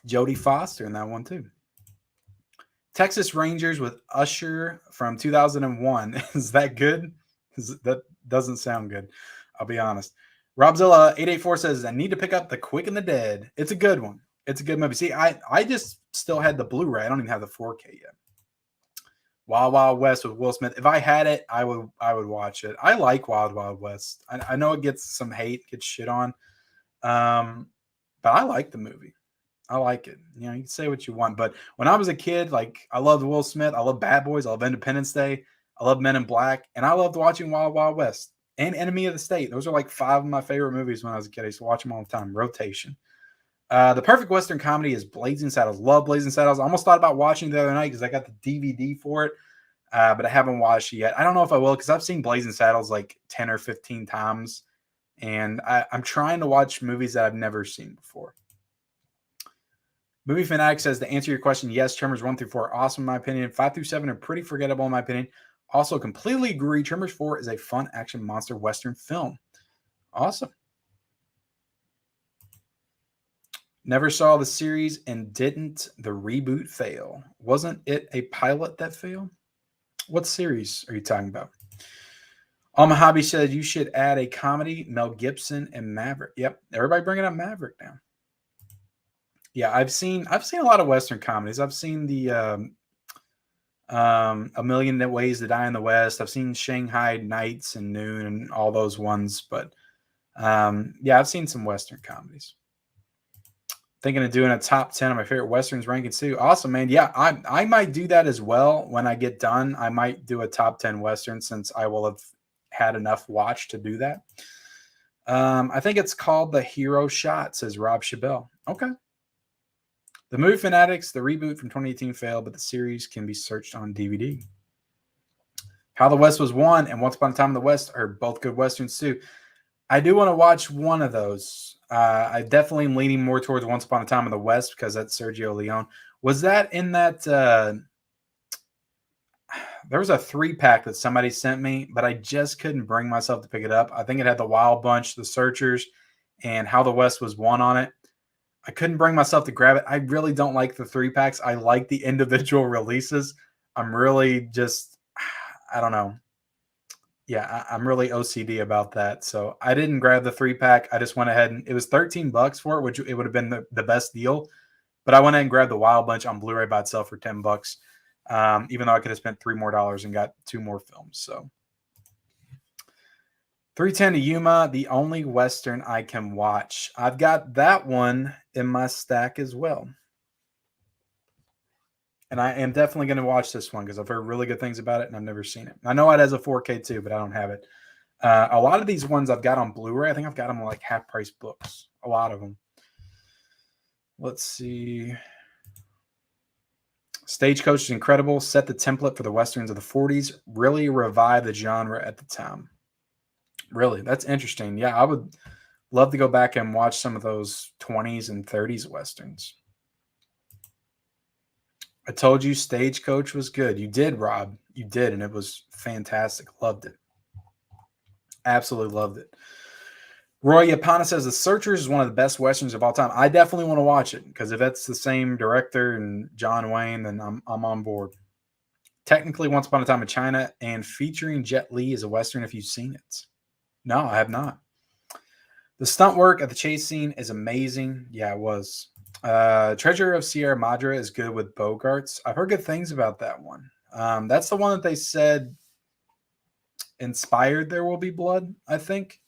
Jodie Foster in that one too. Texas Rangers with Usher from 2001. Is that good? That doesn't sound good. I'll be honest. Robzilla884 says, I need to pick up The Quick and the Dead. It's a good one. It's a good movie. See, I just still had the Blu-ray. I don't even have the 4K yet. Wild Wild West with Will Smith. If I had it, I would watch it. I like Wild Wild West. I know it gets some hate, gets shit on. But I like the movie. I like it. You know, you can say what you want. But when I was a kid, like, I loved Will Smith. I love Bad Boys. I love Independence Day. I love Men in Black. And I loved watching Wild Wild West and Enemy of the State. Those are like 5 of my favorite movies when I was a kid. I used to watch them all the time. Rotation. The perfect Western comedy is Blazing Saddles. Love Blazing Saddles. I almost thought about watching it the other night because I got the DVD for it. But I haven't watched it yet. I don't know if I will, because I've seen Blazing Saddles like 10 or 15 times. And I'm trying to watch movies that I've never seen before. Movie Fanatic says, to answer your question, yes, Tremors 1 through 4 are awesome in my opinion. 5 through 7 are pretty forgettable in my opinion. Also, completely agree. Tremors 4 is a fun action monster Western film. Awesome. Never saw the series and didn't the reboot fail? Wasn't it a pilot that failed? What series are you talking about? My hobby said you should add a comedy, Mel Gibson and Maverick. Yep, everybody bringing up Maverick now. Yeah, I've seen a lot of Western comedies. I've seen the A Million Ways to Die in the West. I've seen Shanghai Nights and Noon and all those ones. But yeah, I've seen some Western comedies. Thinking of doing a top 10 of my favorite Westerns rankings too. Awesome, man. Yeah, I might do that as well when I get done. I might do a top 10 Western since I will have had enough watch to do that. I think it's called The Hero Shot, says Rob Chabelle. Okay. The Movie Fanatics, the reboot from 2018 failed, but the series can be searched on DVD. How the West Was Won and Once Upon a Time in the West are both good Westerns too. I do want to watch one of those. I definitely am leaning more towards Once Upon a Time in the West because that's Sergio Leone. Was that in that? There was a 3-pack that somebody sent me, but I just couldn't bring myself to pick it up. I think it had the Wild Bunch, the Searchers, and How the West Was Won on it. I couldn't bring myself to grab it. I really don't like the 3-packs. I like the individual releases. I'm really just, I don't know. Yeah, I'm really OCD about that. So I didn't grab the 3-pack. I just went ahead and it was $13 for it, which it would have been the best deal. But I went ahead and grabbed the Wild Bunch on Blu-ray by itself for $10. Even though I could have spent $3 more and got 2 more films. So 310 to Yuma, the only Western I can watch. I've got that one in my stack as well. And I am definitely going to watch this one because I've heard really good things about it and I've never seen it. I know it has a 4K too, but I don't have it. A lot of these ones I've got on Blu-ray. I think I've got them on like half-price books. A lot of them. Let's see. Stagecoach is incredible. Set the template for the Westerns of the 40s. Really revived the genre at the time. Really? That's interesting. Yeah, I would love to go back and watch some of those 20s and 30s Westerns. I told you Stagecoach was good. You did, Rob. You did, and it was fantastic. Loved it. Absolutely loved it. Roy Yapana says The Searchers is one of the best Westerns of all time. I definitely want to watch it because if that's the same director and John Wayne, then I'm on board. Technically, Once Upon a Time in China and featuring Jet Li is a Western if you've seen it. No, I have not. The stunt work at the chase scene is amazing. Yeah, it was. Treasure of Sierra Madre is good with Bogarts. I've heard good things about that one. That's the one that they said inspired There Will Be Blood, I think.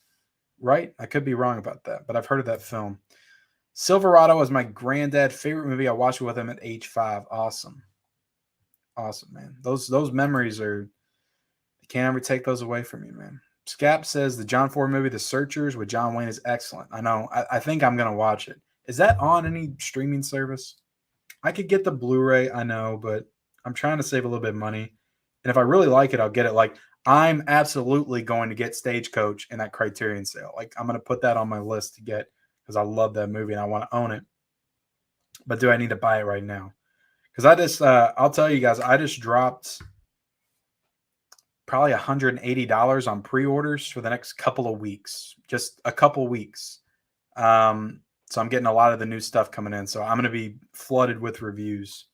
Right? I could be wrong about that, but I've heard of that film. Silverado was my granddad's favorite movie. I watched it with him at age 5. Awesome. Awesome, man. Those memories are, you can't ever take those away from you, man. Scap says the John Ford movie, The Searchers with John Wayne is excellent. I know. I think I'm going to watch it. Is that on any streaming service? I could get the Blu-ray, I know, but I'm trying to save a little bit of money. And if I really like it, I'll get it. Like, I'm absolutely going to get Stagecoach in that Criterion sale. Like, I'm going to put that on my list to get because I love that movie and I want to own it. But do I need to buy it right now? Because I'll tell you guys, I just dropped probably $180 on pre-orders for the next couple of weeks. Just a couple of weeks. So I'm getting a lot of the new stuff coming in. So I'm going to be flooded with reviews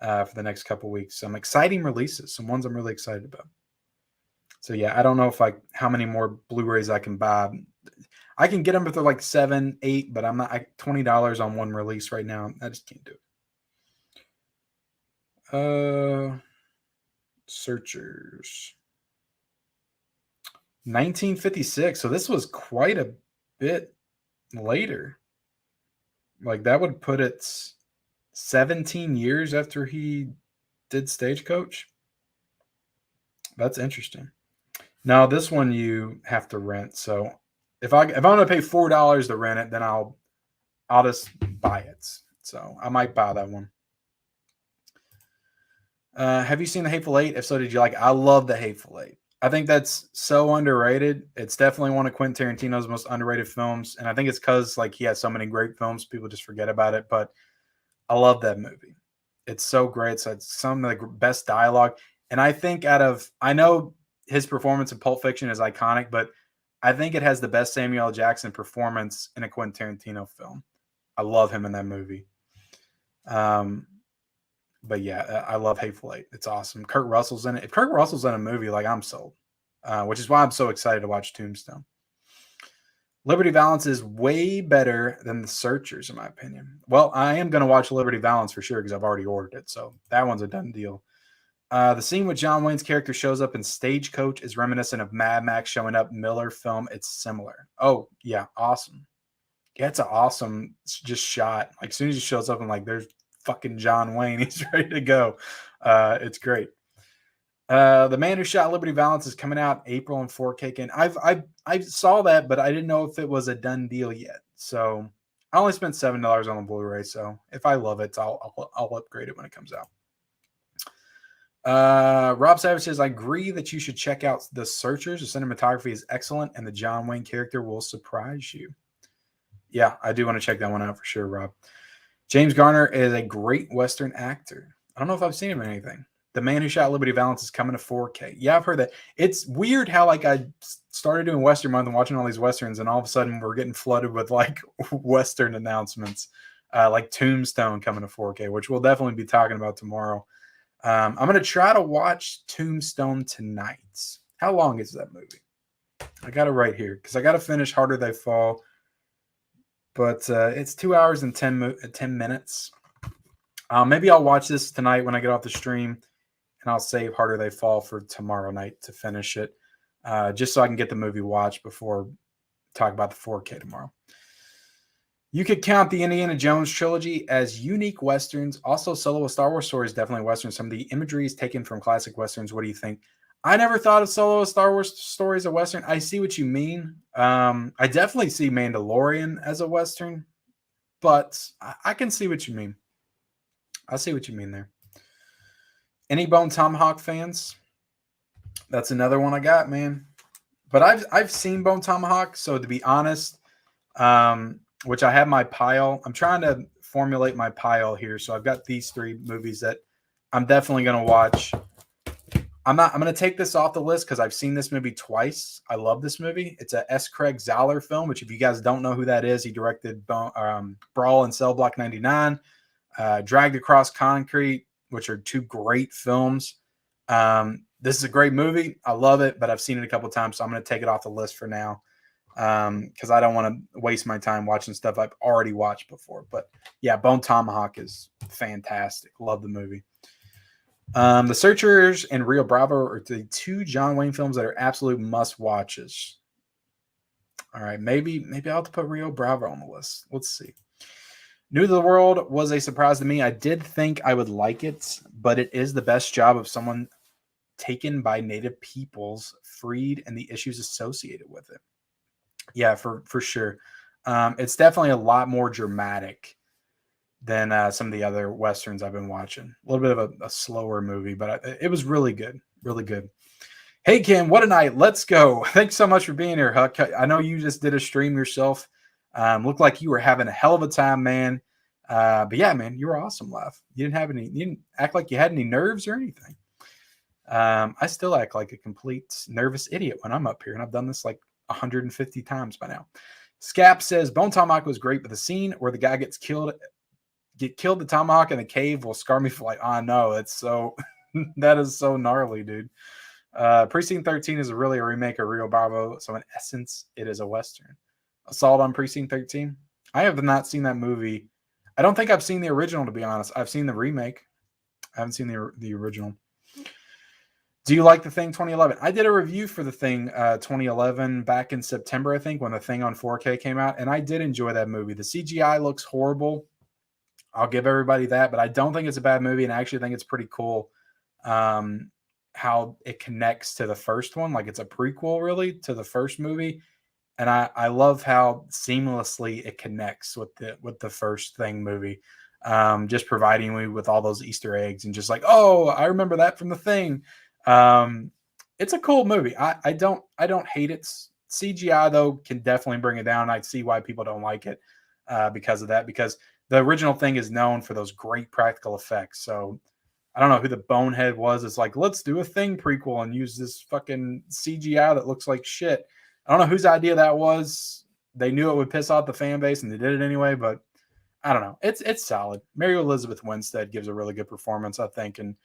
for the next couple of weeks. Some exciting releases, some ones I'm really excited about. So yeah, I don't know how many more Blu-rays I can buy. I can get them if they're like 7, 8, but I'm not $20 on one release right now. I just can't do it. Searchers. 1956. So this was quite a bit later. Like that would put it 17 years after he did Stagecoach. That's interesting. Now this one you have to rent. So if I'm gonna pay $4 to rent it, then I'll just buy it. So I might buy that one. Have you seen The Hateful Eight? If so, did you like it? I love The Hateful Eight. I think that's so underrated. It's definitely one of Quentin Tarantino's most underrated films. And I think it's because like he has so many great films, people just forget about it. But I love that movie. It's so great. So it's some of the best dialogue. And I think I know his performance in Pulp Fiction is iconic, but I think it has the best Samuel L. Jackson performance in a Quentin Tarantino film. I love him in that movie. But yeah, I love Hateful Eight. It's awesome. Kurt Russell's in it. If Kurt Russell's in a movie, like, I'm sold, which is why I'm so excited to watch Tombstone. Liberty Valance is way better than The Searchers, in my opinion. Well, I am going to watch Liberty Valance for sure because I've already ordered it. So that one's a done deal. The scene with John Wayne's character shows up in Stagecoach is reminiscent of Mad Max showing up Miller film. It's similar. Oh, yeah. Awesome. Yeah, it's an awesome just shot. Like, as soon as he shows up, I'm like, there's fucking John Wayne. He's ready to go. It's great. The Man Who Shot Liberty Valance is coming out April in 4K. And I saw that, but I didn't know if it was a done deal yet. So I only spent $7 on the Blu-ray. So if I love it, I'll upgrade it when it comes out. Rob Savage says, I agree that you should check out The Searchers. The cinematography is excellent, and the John Wayne character will surprise you. Yeah, I do want to check that one out for sure, Rob. James Garner is a great Western actor. I don't know if I've seen him in anything. The Man Who Shot Liberty Valance is coming to 4K. Yeah, I've heard that. It's weird how, like, I started doing Western Month and watching all these Westerns, and all of a sudden we're getting flooded with, like, Western announcements, like Tombstone coming to 4K, which we'll definitely be talking about tomorrow. I'm going to try to watch Tombstone tonight. How long is that movie? I got it right here because I got to finish Harder They Fall. But it's 2 hours and 10 minutes. Maybe I'll watch this tonight when I get off the stream, and I'll save Harder They Fall for tomorrow night to finish it, just so I can get the movie watched before talk about the 4K tomorrow. You could count the Indiana Jones trilogy as unique Westerns. Also, Solo: A Star Wars Story is definitely a Western. Some of the imagery is taken from classic Westerns. What do you think? I never thought of Solo: A Star Wars Story as a Western. I see what you mean. I definitely see Mandalorian as a Western, but I can see what you mean. I see what you mean there. Any Bone Tomahawk fans? That's another one I got, man. But I've seen Bone Tomahawk, so to be honest, which I have my pile. I'm trying to formulate my pile here. So I've got these 3 movies that I'm definitely going to watch. I'm going to take this off the list because I've seen this movie twice. I love this movie. It's a S. Craig Zahler film, which if you guys don't know who that is, he directed Brawl and Cell Block 99, Dragged Across Concrete, which are 2 great films. This is a great movie. I love it, but I've seen it a couple of times, so I'm going to take it off the list for now. Because I don't want to waste my time watching stuff I've already watched before. But yeah, Bone Tomahawk is fantastic. Love the movie. The Searchers and Rio Bravo are the 2 John Wayne films that are absolute must-watches. All right, maybe I'll have to put Rio Bravo on the list. Let's see. New to the World was a surprise to me. I did think I would like it, but it is the best job of someone taken by Native peoples, freed, and the issues associated with it. Yeah, for sure. It's definitely a lot more dramatic than some of the other Westerns I've been watching. A little bit of a slower movie, but it was really good. Really good. Hey, Kim, what a night. Let's go. Thanks so much for being here, Huck. I know you just did a stream yourself. Looked like you were having a hell of a time, man. But yeah, man, you were awesome live. You didn't act like you had any nerves or anything. I still act like a complete nervous idiot when I'm up here, and I've done this like 150 times by now. Scap says Bone Tomahawk was great, but the scene where the guy gets killed the tomahawk in the cave will scar me for like, oh no, it's so that is so gnarly, dude. Precinct 13 is really a remake of Rio Bravo, so in essence, it is a Western. Assault on Precinct 13. I have not seen that movie. I don't think I've seen the original, to be honest. I've seen the remake. I haven't seen the original. Do you like The Thing 2011? I did a review for The Thing 2011 back in September, I think, when The Thing on 4K came out, and I did enjoy that movie. The CGI looks horrible. I'll give everybody that, but I don't think it's a bad movie, and I actually think it's pretty cool how it connects to the first one. Like, it's a prequel, really, to the first movie, and I love how seamlessly it connects with the first Thing movie, just providing me with all those Easter eggs and just like, oh, I remember that from The Thing. It's a cool movie. I don't hate it. CGI though can definitely bring it down. I see why people don't like it because of that, because the original Thing is known for those great practical effects. So I don't know who the bonehead was. It's like, let's do a Thing prequel and use this fucking CGI that looks like shit. I don't know whose idea that was. They knew it would piss off the fan base and they did it anyway, but I don't know. It's solid. Mary Elizabeth Winstead gives a really good performance, I think, and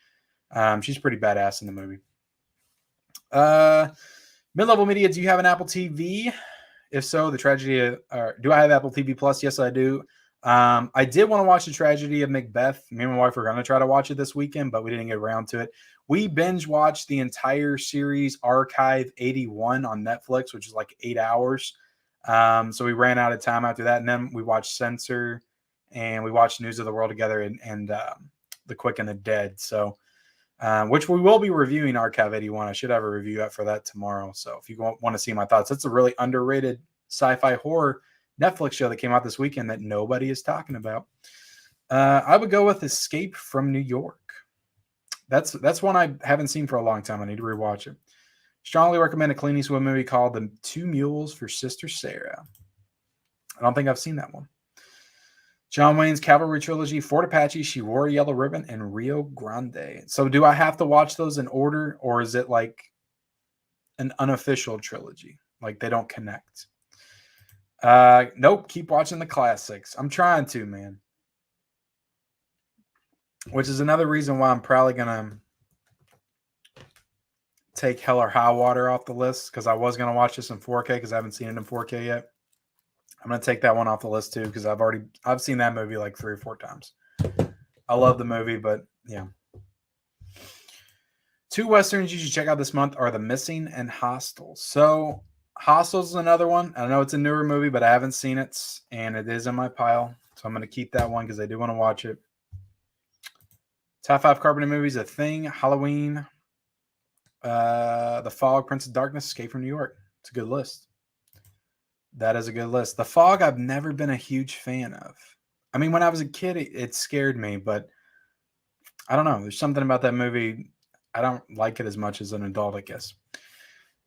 she's pretty badass in the movie. Mid-level media, do you have an Apple TV? If so, the tragedy of, do I have Apple TV Plus? Yes, I do. I did want to watch The Tragedy of Macbeth. Me and my wife were going to try to watch it this weekend, but we didn't get around to it. We binge watched the entire series Archive 81 on Netflix, which is like 8 hours. So we ran out of time after that. And then we watched Censor and we watched News of the World together and The Quick and the Dead. So, which we will be reviewing Archive 81. I should have a review out for that tomorrow. So if you want to see my thoughts, it's a really underrated sci-fi horror Netflix show that came out this weekend that nobody is talking about. I would go with Escape from New York. That's one I haven't seen for a long time. I need to rewatch it. Strongly recommend a Clint Eastwood movie called The Two Mules for Sister Sarah. I don't think I've seen that one. John Wayne's Cavalry Trilogy, Fort Apache, She Wore a Yellow Ribbon, and Rio Grande. So do I have to watch those in order, or is it like an unofficial trilogy? Like they don't connect? Nope, keep watching the classics. I'm trying to, man. Which is another reason why I'm probably going to take Hell or High Water off the list, because I was going to watch this in 4K because I haven't seen it in 4K yet. I'm going to take that one off the list too because I've seen that movie like 3 or 4 times. I love the movie, but yeah. 2 Westerns you should check out this month are The Missing and Hostel. So Hostel's is another one. I know it's a newer movie, but I haven't seen it, and it is in my pile. So I'm going to keep that one because I do want to watch it. Top 5 Carpenter movies: A Thing, Halloween, The Fog, Prince of Darkness, Escape from New York. It's a good list. That is a good list. The Fog, I've never been a huge fan of. I mean, when I was a kid, it scared me, but I don't know. There's something about that movie. I don't like it as much as an adult, I guess.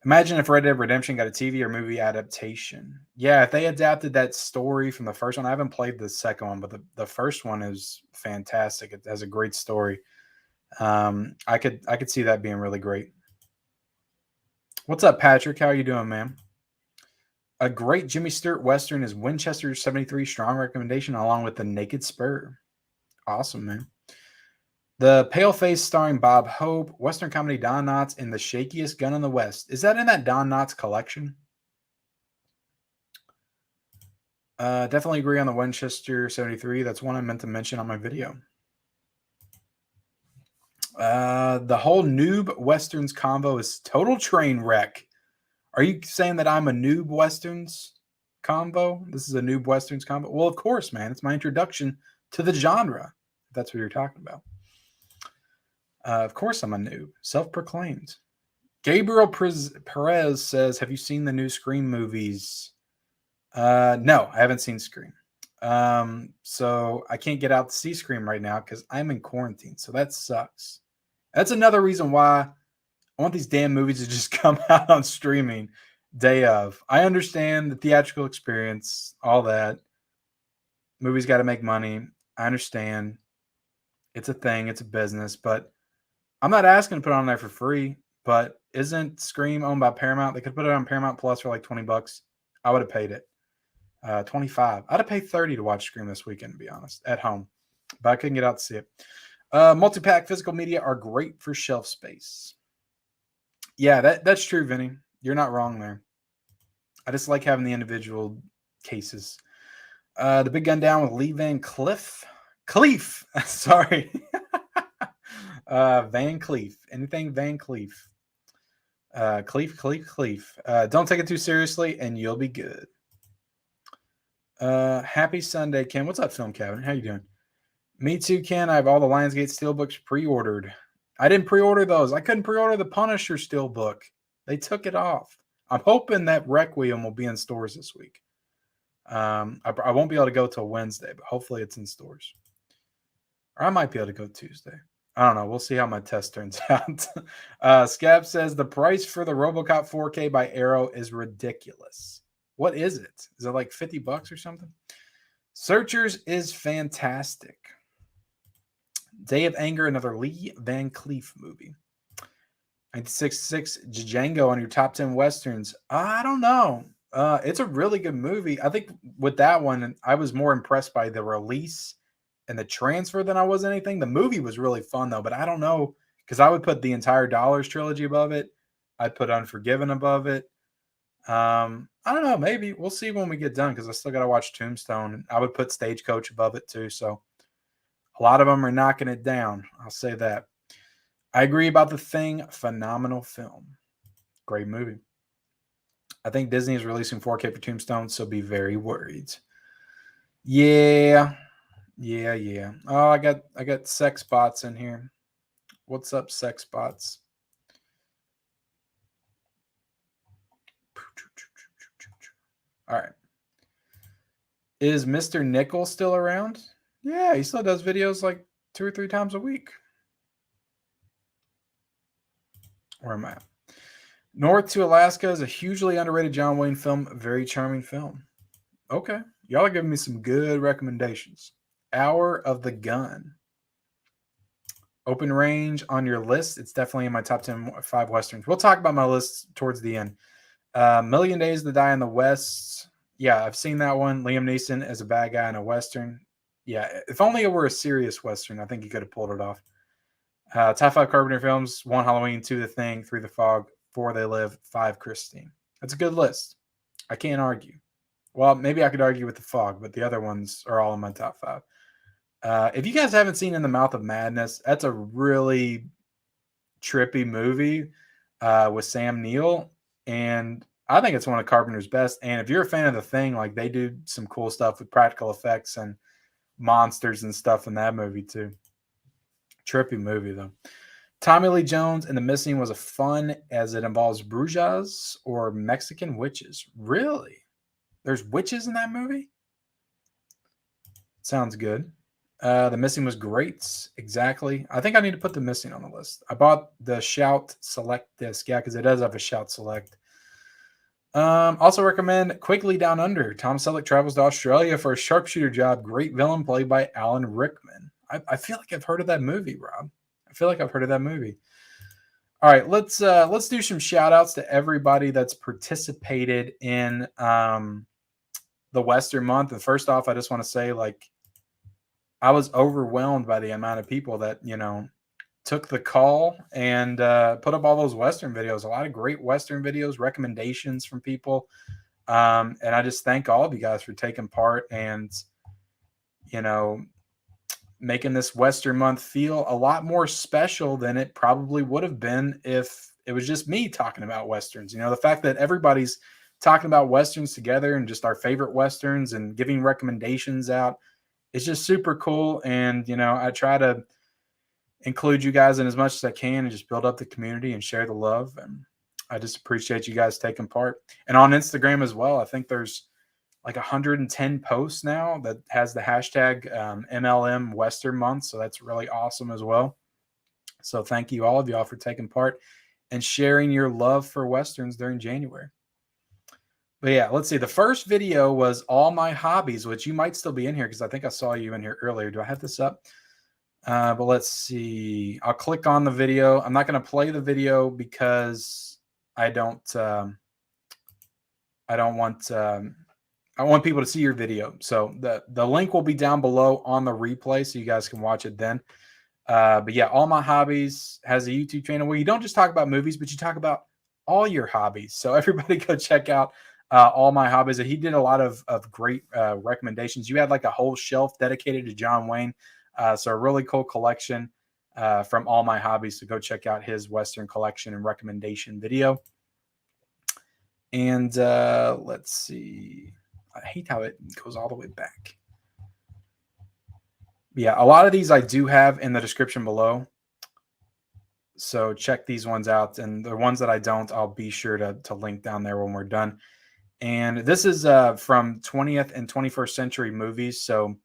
Imagine if Red Dead Redemption got a TV or movie adaptation. Yeah, if they adapted that story from the first one. I haven't played the second one, but the first one is fantastic. It has a great story. I could see that being really great. What's up, Patrick? How are you doing, man? A great Jimmy Stewart Western is Winchester 73. Strong recommendation, along with The Naked Spur. Awesome, man. The Paleface starring Bob Hope, Western comedy Don Knotts, and The Shakiest Gun in the West. Is that in that Don Knotts collection? Definitely agree on the Winchester 73. That's one I meant to mention on my video. The whole Noob Westerns combo is total train wreck. Are you saying that I'm a Noob Westerns combo? This is a Noob Westerns combo? Well, of course, man. It's my introduction to the genre. If that's what you're talking about. Of course I'm a noob. Self-proclaimed. Gabriel Perez says, have you seen the new Scream movies? No, I haven't seen Scream. So I can't get out to see Scream right now because I'm in quarantine. So that sucks. That's another reason why I want these damn movies to just come out on streaming day of. I understand the theatrical experience, all that. Movies got to make money. I understand. It's a thing. It's a business. But I'm not asking to put it on there for free. But isn't Scream owned by Paramount? They could put it on Paramount Plus for like $20. I would have paid it. 25. I'd have paid 30 to watch Scream this weekend, to be honest, at home. But I couldn't get out to see it. Multi-pack physical media are great for shelf space. Yeah, that's true, Vinny. You're not wrong there. I just like having the individual cases. The Big Gun Down with Lee Van Cleef. Cleef. Sorry. Van Cleef. Anything Van Cleef. Cleef. Don't take it too seriously, and you'll be good. Happy Sunday, Ken. What's up, Film Cabinet? How you doing? Me too, Ken. I have all the Lionsgate Steelbooks pre-ordered. I didn't pre-order those. I couldn't pre-order the Punisher Steelbook. They took it off. I'm hoping that Requiem will be in stores this week. I won't be able to go till Wednesday, but hopefully it's in stores. Or I might be able to go Tuesday. I don't know. We'll see how my test turns out. Scab says the price for the RoboCop 4K by Arrow is ridiculous. What is it? Is it like $50 or something? Searchers is fantastic. Day of Anger, another Lee Van Cleef movie. 1966, Django on your top 10 Westerns. I don't know. It's a really good movie. I think with that one, I was more impressed by the release and the transfer than I was anything. The movie was really fun, though, but I don't know, because I would put the entire Dollars trilogy above it. I'd put Unforgiven above it. I don't know. Maybe we'll see when we get done, because I still got to watch Tombstone. I would put Stagecoach above it, too. So a lot of them are knocking it down. I'll say that. I agree about The Thing. Phenomenal film. Great movie. I think Disney is releasing 4K for Tombstone, so be very worried. Yeah. Oh, I got sex bots in here. What's up, sex bots? All right. Is Mr. Nickel still around? Yeah, he still does videos like 2 or 3 times a week. Where am I? North to Alaska is a hugely underrated John Wayne film. Very charming film. Okay. Y'all are giving me some good recommendations. Hour of the Gun. Open Range on your list. It's definitely in my top 10 5 Westerns. We'll talk about my list towards the end. Million Days to Die in the West. Yeah, I've seen that one. Liam Neeson as a bad guy in a Western. Yeah, if only it were a serious Western, I think he could have pulled it off. Top 5 Carpenter films: 1 Halloween, 2 The Thing, 3 The Fog, 4 They Live, 5 Christine. That's a good list. I can't argue. Well, maybe I could argue with The Fog, but the other ones are all in my top 5. If you guys haven't seen In the Mouth of Madness, that's a really trippy movie with Sam Neill, and I think it's one of Carpenter's best. And if you're a fan of The Thing, like, they do some cool stuff with practical effects and monsters and stuff in that movie too. Trippy movie though. Tommy Lee Jones and the Missing was a fun, as it involves Brujas or Mexican witches. Really? There's witches in that movie? Sounds good. The Missing was great. Exactly. I think I need to put The Missing on the list. I bought the Shout Select disc. Yeah, because it does have a Shout Select. Also recommend Quickly Down Under. Tom Selleck travels to Australia for a sharpshooter job. Great villain played by Alan Rickman. I feel like I've heard of that movie, Rob. I feel like I've heard of that movie. All right, let's do some shout outs to everybody that's participated in the Western Month. And first off, I just want to say, like, I was overwhelmed by the amount of people that, took the call and put up all those Western videos. A lot of great Western videos, recommendations from people. And I just thank all of you guys for taking part and, making this Western Month feel a lot more special than it probably would have been if it was just me talking about Westerns. The fact that everybody's talking about Westerns together and just our favorite Westerns and giving recommendations out, it's just super cool. And, I try to include you guys in as much as I can and just build up the community and share the love. And I just appreciate you guys taking part. And on Instagram as well, I think there's like 110 posts now that has the hashtag MLM Western Month. So that's really awesome as well. So thank you, all of y'all, for taking part and sharing your love for Westerns during January. But yeah, let's see. The first video was All My Hobbies, which you might still be in here because I think I saw you in here earlier. Do I have this up? But let's see. I'll click on the video. I'm not going to play the video because I want people to see your video. So the link will be down below on the replay so you guys can watch it then. But yeah, All My Hobbies has a YouTube channel where you don't just talk about movies, but you talk about all your hobbies. So everybody go check out All My Hobbies. He did a lot of great recommendations. You had like a whole shelf dedicated to John Wayne. So a really cool collection from All My Hobbies. So go check out his Western collection and recommendation video. And let's see. I hate how it goes all the way back. Yeah, a lot of these I do have in the description below. So check these ones out. And the ones that I don't, I'll be sure to link down there when we're done. And this is from 20th and 21st Century Movies. So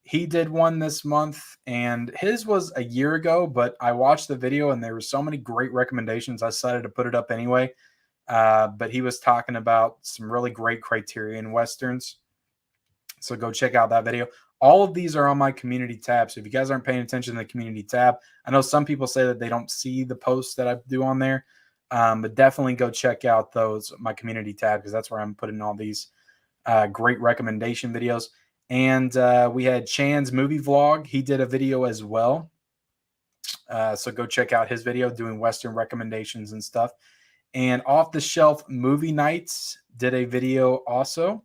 he did one this month, and his was a year ago, but I watched the video and there were so many great recommendations. I decided to put it up anyway. But he was talking about some really great Criterion Westerns. So go check out that video. All of these are on my community tab. So if you guys aren't paying attention to the community tab, I know some people say that they don't see the posts that I do on there, but definitely go check out my community tab, because that's where I'm putting all these great recommendation videos. And we had Chan's movie vlog. He did a video as well. So go check out his video doing Western recommendations and stuff. And Off the Shelf Movie Nights did a video also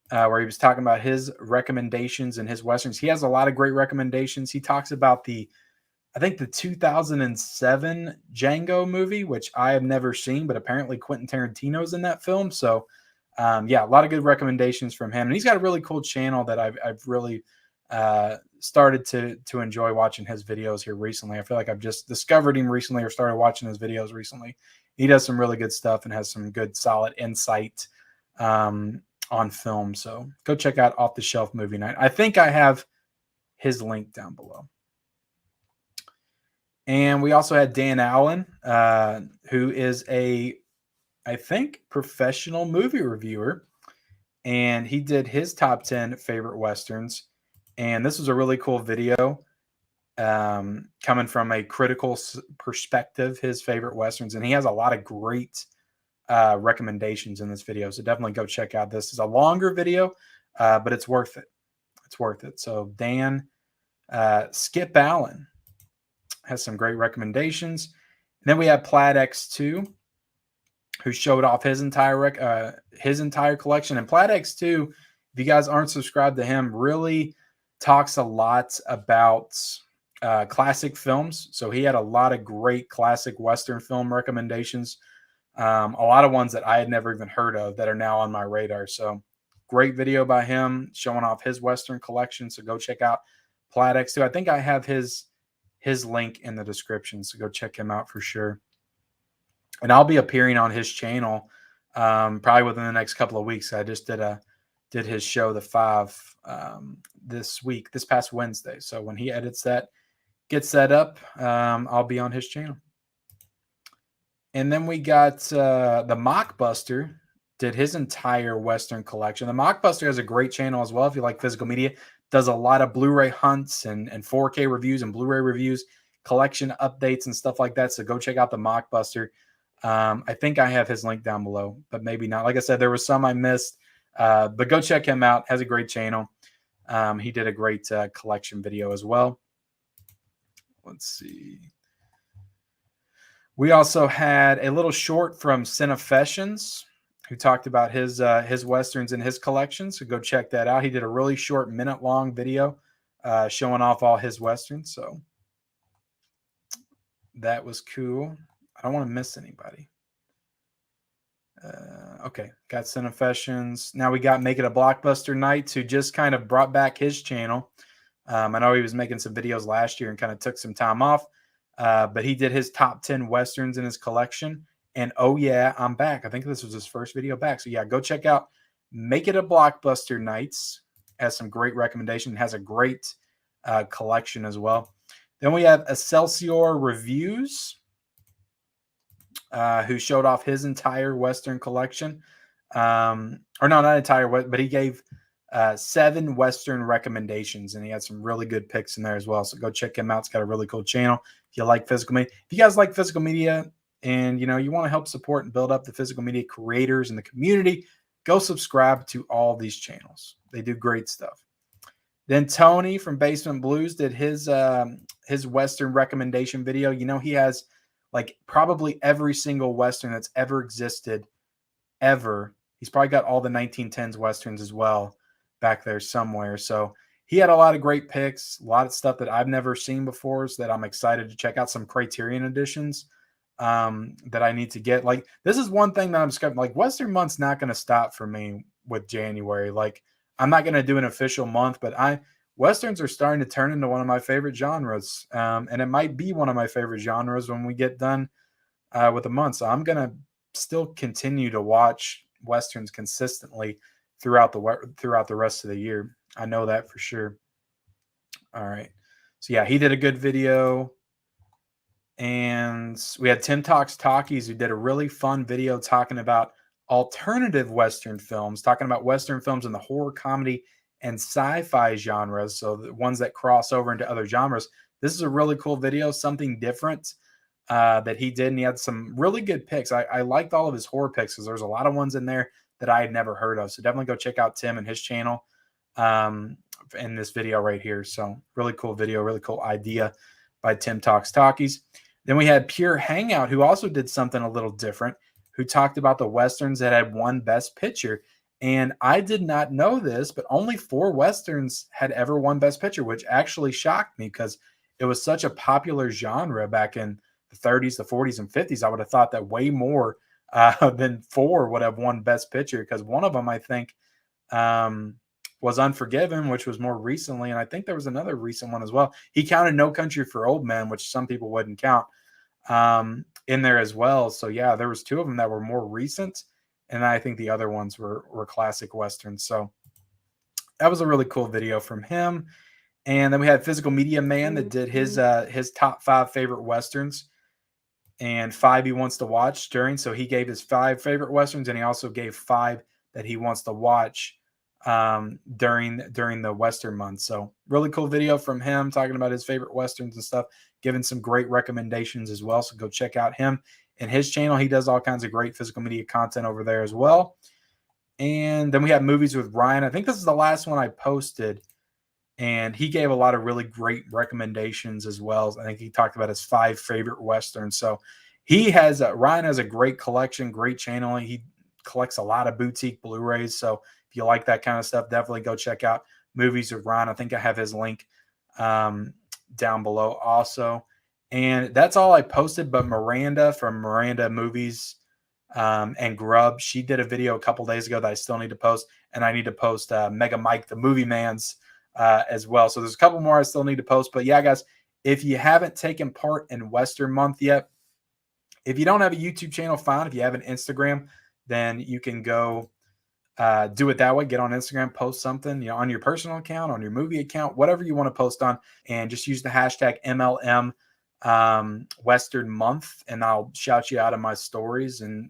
where he was talking about his recommendations and his Westerns. He has a lot of great recommendations. He talks about I think the 2007 Django movie, which I have never seen, but apparently Quentin Tarantino's in that film. So yeah, a lot of good recommendations from him. And he's got a really cool channel that I've really started to enjoy watching his videos here recently. I feel like I've just discovered him recently or started watching his videos recently. He does some really good stuff and has some good solid insight on film. So go check out Off the Shelf Movie Night. I think I have his link down below. And we also had Dan Allen, who is I think, professional movie reviewer. And he did his top 10 favorite Westerns. And this was a really cool video coming from a critical perspective, his favorite Westerns. And he has a lot of great recommendations in this video. So definitely go check out this. It's a longer video, but it's worth it. It's worth it. So Dan, Skip Allen has some great recommendations. And then we have Plaid X2, who showed off his entire collection. And Plaid X2, if you guys aren't subscribed to him, really talks a lot about classic films. So he had a lot of great classic Western film recommendations. A lot of ones that I had never even heard of that are now on my radar. So great video by him showing off his Western collection. So go check out Plaid X2. I think I have his link in the description. So go check him out for sure. And I'll be appearing on his channel probably within the next couple of weeks. I just did his show, The Five, this past Wednesday. So when he edits that, gets that up, I'll be on his channel. And then we got the Mockbuster did his entire Western collection. The Mockbuster has a great channel as well if you like physical media. Does a lot of Blu-ray hunts and 4K reviews and Blu-ray reviews, collection updates and stuff like that. So go check out the Mockbuster. I think I have his link down below, but maybe not. Like I said, there was some I missed, but go check him out. Has a great channel. He did a great collection video as well. Let's see. We also had a little short from Cinefessions, who talked about his Westerns in his collection. So go check that out. He did a really short minute-long video showing off all his Westerns. So that was cool. I don't want to miss anybody. Okay, got Cinefessions. Now we got Make It a Blockbuster Nights, who just kind of brought back his channel. I know he was making some videos last year and kind of took some time off, but he did his top 10 Westerns in his collection. And oh yeah, I'm back. I think this was his first video back. So yeah, go check out Make It a Blockbuster Nights. Has some great recommendation. Has a great collection as well. Then we have Excelsior Reviews, who showed off his entire Western collection. Or no, not entire, but he gave 7 Western recommendations, and he had some really good picks in there as well. So go check him out. It's got a really cool channel. If you like physical media, if you guys like physical media and you want to help support and build up the physical media creators in the community, go subscribe to all these channels. They do great stuff. Then Tony from Basement Blues did his Western recommendation video. He has like probably every single Western that's ever existed, ever. He's probably got all the 1910s Westerns as well back there somewhere. So he had a lot of great picks, a lot of stuff that I've never seen before, so that I'm excited to check out. Some Criterion editions that I need to get. Like, this is one thing that I'm scared. Like, Western month's not going to stop for me with January. Like, I'm not going to do an official month, but Westerns are starting to turn into one of my favorite genres. And it might be one of my favorite genres when we get done with the month. So I'm going to still continue to watch Westerns consistently throughout the rest of the year. I know that for sure. All right. So yeah, he did a good video. And we had Tim Talks Talkies, who did a really fun video talking about alternative Western films, talking about Western films in the horror, comedy, and sci-fi genres, so the ones that cross over into other genres. This is a really cool video, something different that he did, and he had some really good picks. I liked all of his horror picks because there's a lot of ones in there that I had never heard of. So definitely go check out Tim and his channel in this video right here. So really cool video, really cool idea by Tim Talks Talkies. Then we had Pure Hangout, who also did something a little different, who talked about the Westerns that had won Best Picture. And I did not know this, but only 4 Westerns had ever won Best Picture, which actually shocked me because it was such a popular genre back in the 30s, the 40s, and 50s. I would have thought that way more than 4 would have won Best Picture, because one of them, I think, was Unforgiven, which was more recently, and I think there was another recent one as well. He counted No Country for Old Men, which some people wouldn't count, in there as well. So yeah, there was 2 of them that were more recent, and I think the other ones were classic Westerns. So that was a really cool video from him. And then we had Physical Media Man that did his top 5 favorite Westerns and 5 he wants to watch during. So he gave his 5 favorite Westerns, and he also gave 5 that he wants to watch during the Western month. So really cool video from him talking about his favorite Westerns and stuff, giving some great recommendations as well. So go check out him and his channel. He does all kinds of great physical media content over there as well. And then we have Movies with Ryan. I think this is the last one I posted, and he gave a lot of really great recommendations as well. I think he talked about his 5 favorite Westerns. So he has Ryan has a great collection, great channel. He collects a lot of boutique Blu-rays. So if you like that kind of stuff, definitely go check out Movies with Ryan. I think I have his link down below also. And that's all I posted. But Miranda from Miranda Movies and Grub, she did a video a couple days ago that I still need to post. And I need to post Mega Mike, the Movie Man's as well. So there's a couple more I still need to post. But yeah, guys, if you haven't taken part in Western Month yet, if you don't have a YouTube channel, fine. If you have an Instagram, then you can go do it that way. Get on Instagram, post something, on your personal account, on your movie account, whatever you want to post on, and just use the hashtag MLM Western Month, and I'll shout you out in my stories. And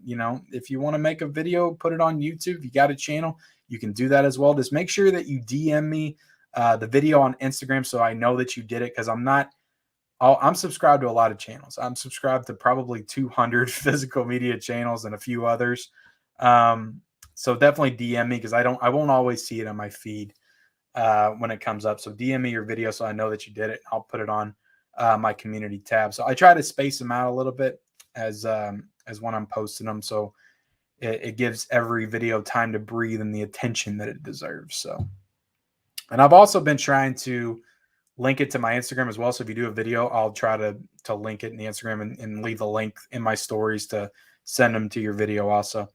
if you want to make a video, put it on YouTube. If you got a channel, you can do that as well. Just make sure that you DM me the video on Instagram so I know that you did it, because I'm subscribed to a lot of channels. I'm subscribed to probably 200 physical media channels and a few others. So definitely DM me, because I won't always see it on my feed when it comes up. So DM me your video so I know that you did it. I'll put it on my community tab. So I try to space them out a little bit as when I'm posting them, so it gives every video time to breathe and the attention that it deserves. So, and I've also been trying to link it to my Instagram as well. So if you do a video, I'll try to link it in the Instagram and leave a link in my stories to send them to your video also.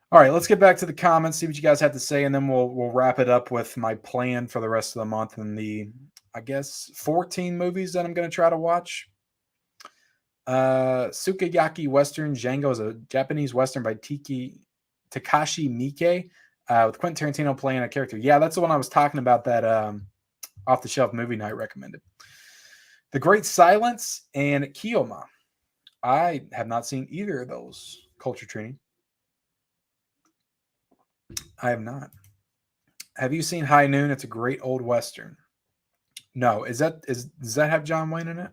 All right, let's get back to the comments, see what you guys have to say, and then we'll wrap it up with my plan for the rest of the month and the, I guess, 14 movies that I'm going to try to watch. Sukiyaki Western Django is a Japanese Western by Takashi Miike with Quentin Tarantino playing a character. Yeah, that's the one I was talking about, that off-the-shelf movie night recommended. The Great Silence and Kiyoma. I have not seen either of those. Culture Training. I have not. Have you seen High Noon? It's a great old Western. No. Does that have John Wayne in it?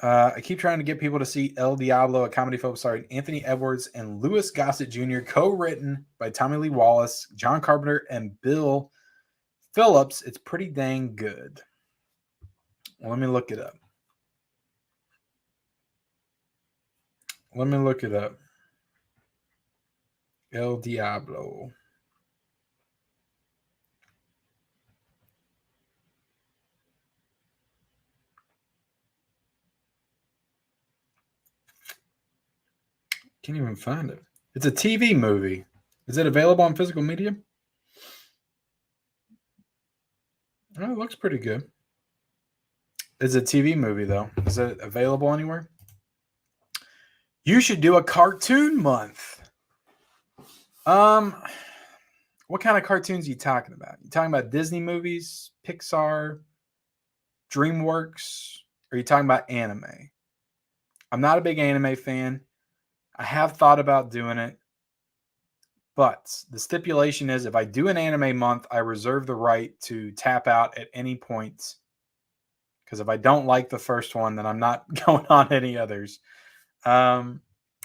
I keep trying to get people to see El Diablo, a comedy film starring Anthony Edwards and Louis Gossett Jr., co-written by Tommy Lee Wallace, John Carpenter, and Bill Phillips. It's pretty dang good. Well, let me look it up. El Diablo. Can't even find it. It's a TV movie. Is it available on physical media? Oh, it looks pretty good. It's a TV movie, though. Is it available anywhere? You should do a cartoon month. What kind of cartoons are you talking about? You talking about Disney movies, Pixar, DreamWorks? Or are you talking about anime? I'm not a big anime fan. I have thought about doing it, But the stipulation is if I do an anime month, I reserve the right to tap out at any point. Because if I don't like the first one, then I'm not going on any others.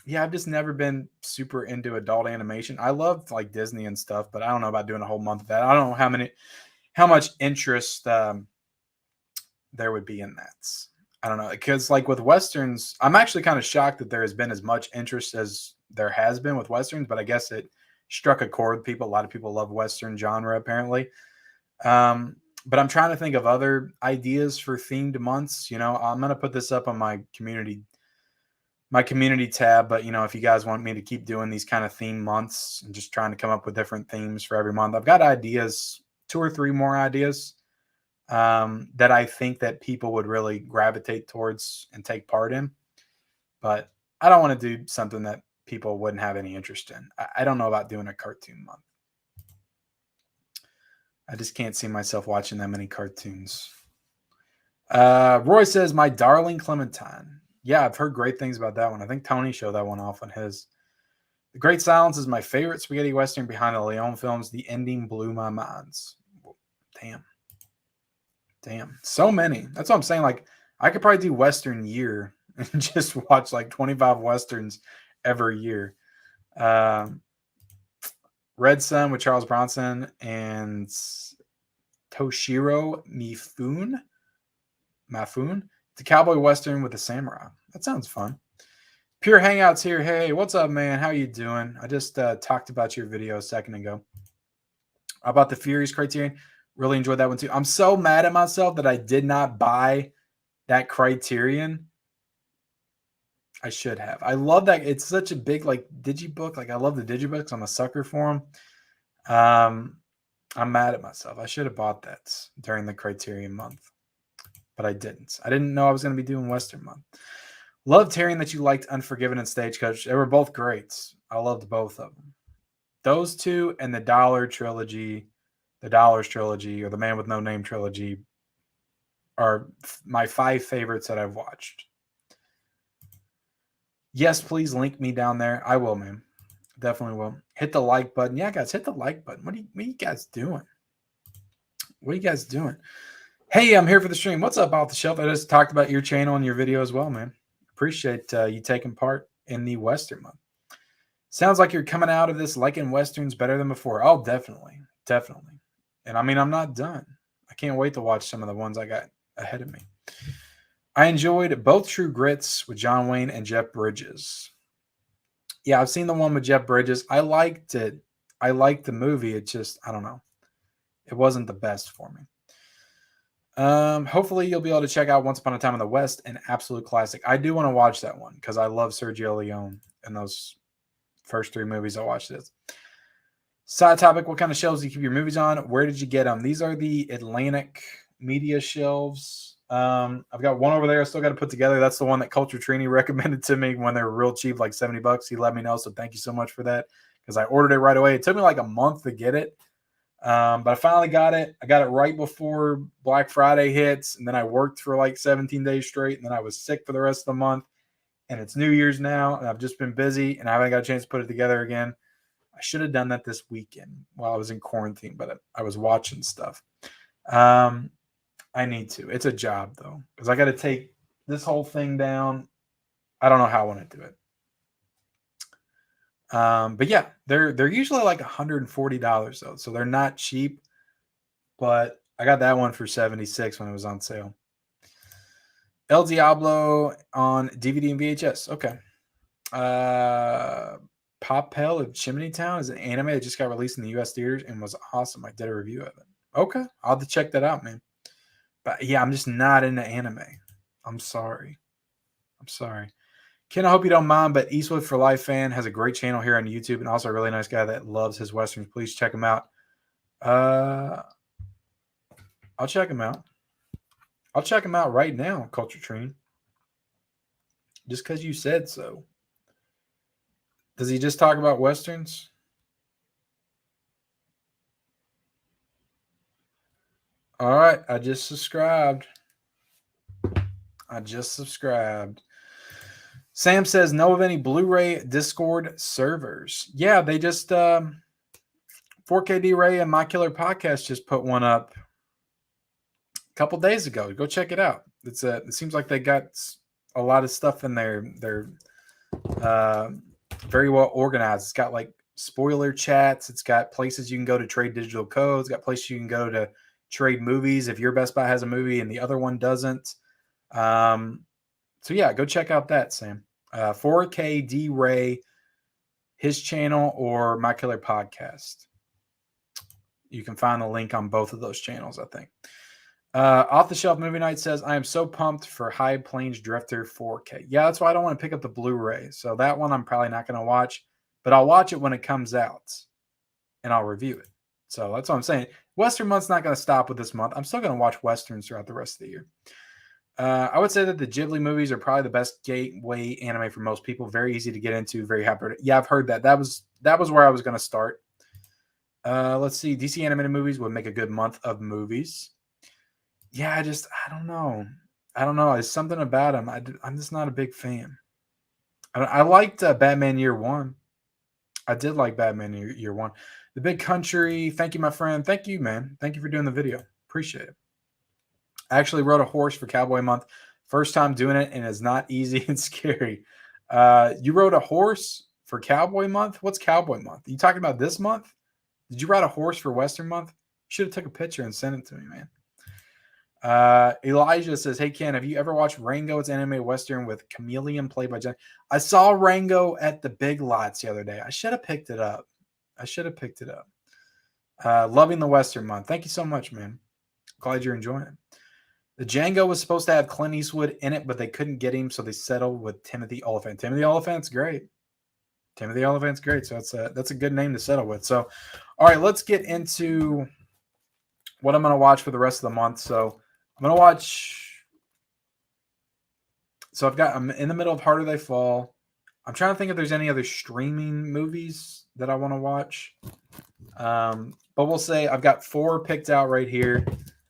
Yeah, I've just never been super into adult animation. I love like Disney and stuff, but I don't know about doing a whole month of that. I don't know how much interest there would be in that. I don't know, because like with westerns, I'm actually kind of shocked that there has been as much interest as there has been with westerns. But I guess it struck a chord with people. A lot of people love western genre apparently. But I'm trying to think of other ideas for themed months. I'm gonna put this up on my community tab, but if you guys want me to keep doing these kind of theme months and just trying to come up with different themes for every month, I've got ideas, 2 or 3 more ideas that I think that people would really gravitate towards and take part in. But I don't want to do something that people wouldn't have any interest in. I don't know about doing a cartoon month. I just can't see myself watching that many cartoons. Roy says, My Darling Clementine. Yeah, I've heard great things about that one. I think Tony showed that one off on his. The Great Silence is my favorite spaghetti western behind the Leone films. The ending blew my minds. Damn. So many. That's what I'm saying. Like, I could probably do Western year and just watch like 25 Westerns every year. Red Sun with Charles Bronson and Toshiro Mifune. It's a cowboy Western with a samurai. That sounds fun. Pure Hangouts here. Hey, what's up, man? How you doing? I just talked about your video a second ago. About the Furious Criterion. Really enjoyed that one too. I'm so mad at myself that I did not buy that Criterion. I should have. I love that. It's such a big like digibook. Like I love the digibooks. I'm a sucker for them. I'm mad at myself. I should have bought that during the Criterion month, but I didn't. I didn't know I was going to be doing Western month. Loved hearing that you liked Unforgiven and Stagecoach. They were both great. I loved both of them. Those two and the Dollars trilogy, or the Man with No Name trilogy are my 5 favorites that I've watched. Yes, please link me down there. I will, man. Definitely will. Hit the like button. Yeah, guys, hit the like button. What are you guys doing? What are you guys doing? Hey, I'm here for the stream. What's up, Off the Shelf? I just talked about your channel and your video as well, man. Appreciate you taking part in the Western month. Sounds like you're coming out of this liking Westerns better than before. Oh, definitely. Definitely. And I mean, I'm not done. I can't wait to watch some of the ones I got ahead of me. I enjoyed both True Grits with John Wayne and Jeff Bridges. Yeah, I've seen the one with Jeff Bridges. I liked it. I liked the movie. It just, I don't know. It wasn't the best for me. Hopefully you'll be able to check out Once Upon a Time in the West, an absolute classic. I do want to watch that one because I love Sergio Leone and those first 3 movies I watched. This side topic: what kind of shelves do you keep your movies on? Where did you get them? These are the Atlantic Media shelves. I've got one over there I still got to put together. That's the one that Culture Trini recommended to me when they were real cheap, like $70. He let me know, so thank you so much for that because I ordered it right away. It took me like a month to get it. But I finally got it. I got it right before Black Friday hits, and then I worked for like 17 days straight, and then I was sick for the rest of the month. And it's New Year's now, and I've just been busy, and I haven't got a chance to put it together again. I should have done that this weekend while I was in quarantine, but I was watching stuff. I need to. It's a job, though, because I got to take this whole thing down. I don't know how I want to do it. But yeah, they're usually like $140 though, so they're not cheap. But I got that one for $76 when it was on sale. El Diablo on DVD and VHS. Okay. Pop Hell of Chimney Town is an anime that just got released in the US theaters and was awesome. I did a review of it. Okay, I'll have to check that out, man. But yeah, I'm just not into anime. I'm sorry. Ken, I hope you don't mind, but Eastwood for Life fan has a great channel here on YouTube and also a really nice guy that loves his Westerns. Please check him out. I'll check him out. I'll check him out right now, Culture Train. Just because you said so. Does he just talk about Westerns? All right, I just subscribed. Sam says, know of any Blu-ray Discord servers? Yeah, they just 4KD Ray and My Killer Podcast just put one up a couple days ago. Go check it out. It seems like they got a lot of stuff in there. They're very well organized. It's got like spoiler chats. It's got places you can go to trade digital codes. It's got places you can go to trade movies if your Best Buy has a movie and the other one doesn't. So yeah, go check out that, Sam. 4KD Ray, his channel, or My Killer Podcast. You can find the link on both of those channels, I think. Off the Shelf Movie Night says, I am so pumped for High Plains Drifter 4K. Yeah, that's why I don't want to pick up the Blu-ray. So that one I'm probably not going to watch, but I'll watch it when it comes out and I'll review it. So that's what I'm saying. Western month's not going to stop with this month. I'm still going to watch Westerns throughout the rest of the year. I would say that the Ghibli movies are probably the best gateway anime for most people. Very easy to get into. Very happy. Yeah, I've heard that. That was where I was going to start. Let's see. DC animated movies would make a good month of movies. Yeah, I don't know. There's something about him. I'm just not a big fan. I liked Batman Year One. I did like Batman Year One. The Big Country. Thank you, my friend. Thank you, man. Thank you for doing the video. Appreciate it. I actually rode a horse for Cowboy Month. First time doing it, and it's not easy and scary. You rode a horse for Cowboy Month? What's Cowboy Month? Are you talking about this month? Did you ride a horse for Western Month? You should have took a picture and sent it to me, man. Elijah says, hey, Ken, have you ever watched Rango? It's anime Western with Chameleon played by Jen. I saw Rango at the Big Lots the other day. I should have picked it up. Loving the Western Month. Thank you so much, man. Glad you're enjoying it. The Django was supposed to have Clint Eastwood in it, but they couldn't get him, so they settled with Timothy Olyphant. Timothy Olyphant's great. So that's a good name to settle with. So, all right, let's get into what I'm going to watch for the rest of the month. So I'm going to watch. So I'm in the middle of Harder They Fall. I'm trying to think if there's any other streaming movies that I want to watch. But we'll say I've got 4 picked out right here.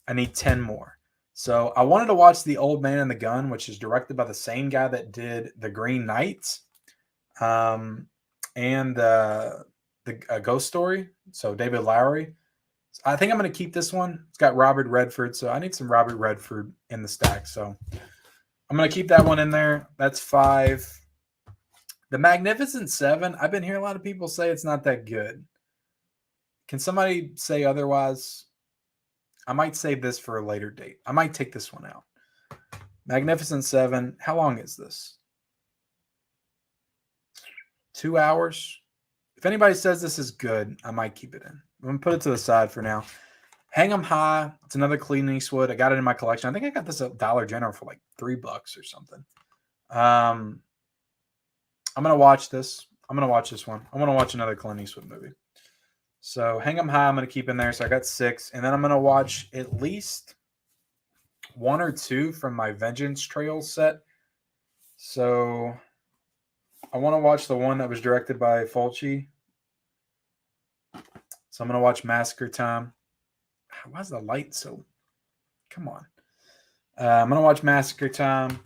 I need 10 more. So I wanted to watch The Old Man and the Gun, which is directed by the same guy that did The Green Knight, and the Ghost Story. So David Lowery. I think I'm going to keep this one. It's got Robert Redford, so I need some Robert Redford in the stack. So I'm going to keep that one in there. That's 5. The Magnificent Seven. I've been hearing a lot of people say it's not that good. Can somebody say otherwise? I might save this for a later date. I might take this one out. Magnificent Seven. How long is this? 2 hours. If anybody says this is good, I might keep it in. I'm going to put it to the side for now. Hang 'em High. It's another Clint Eastwood. I got it in my collection. I think I got this at Dollar General for like $3 or something. I'm going to watch this. I'm going to watch this one. I want to watch another Clint Eastwood movie. So Hang 'em High, I'm going to keep in there. So I got 6. And then I'm going to watch at least 1 or 2 from my Vengeance Trail set. So I want to watch the one that was directed by Fulci. So I'm going to watch Massacre Time. Why is the light so... Come on. I'm going to watch Massacre Time.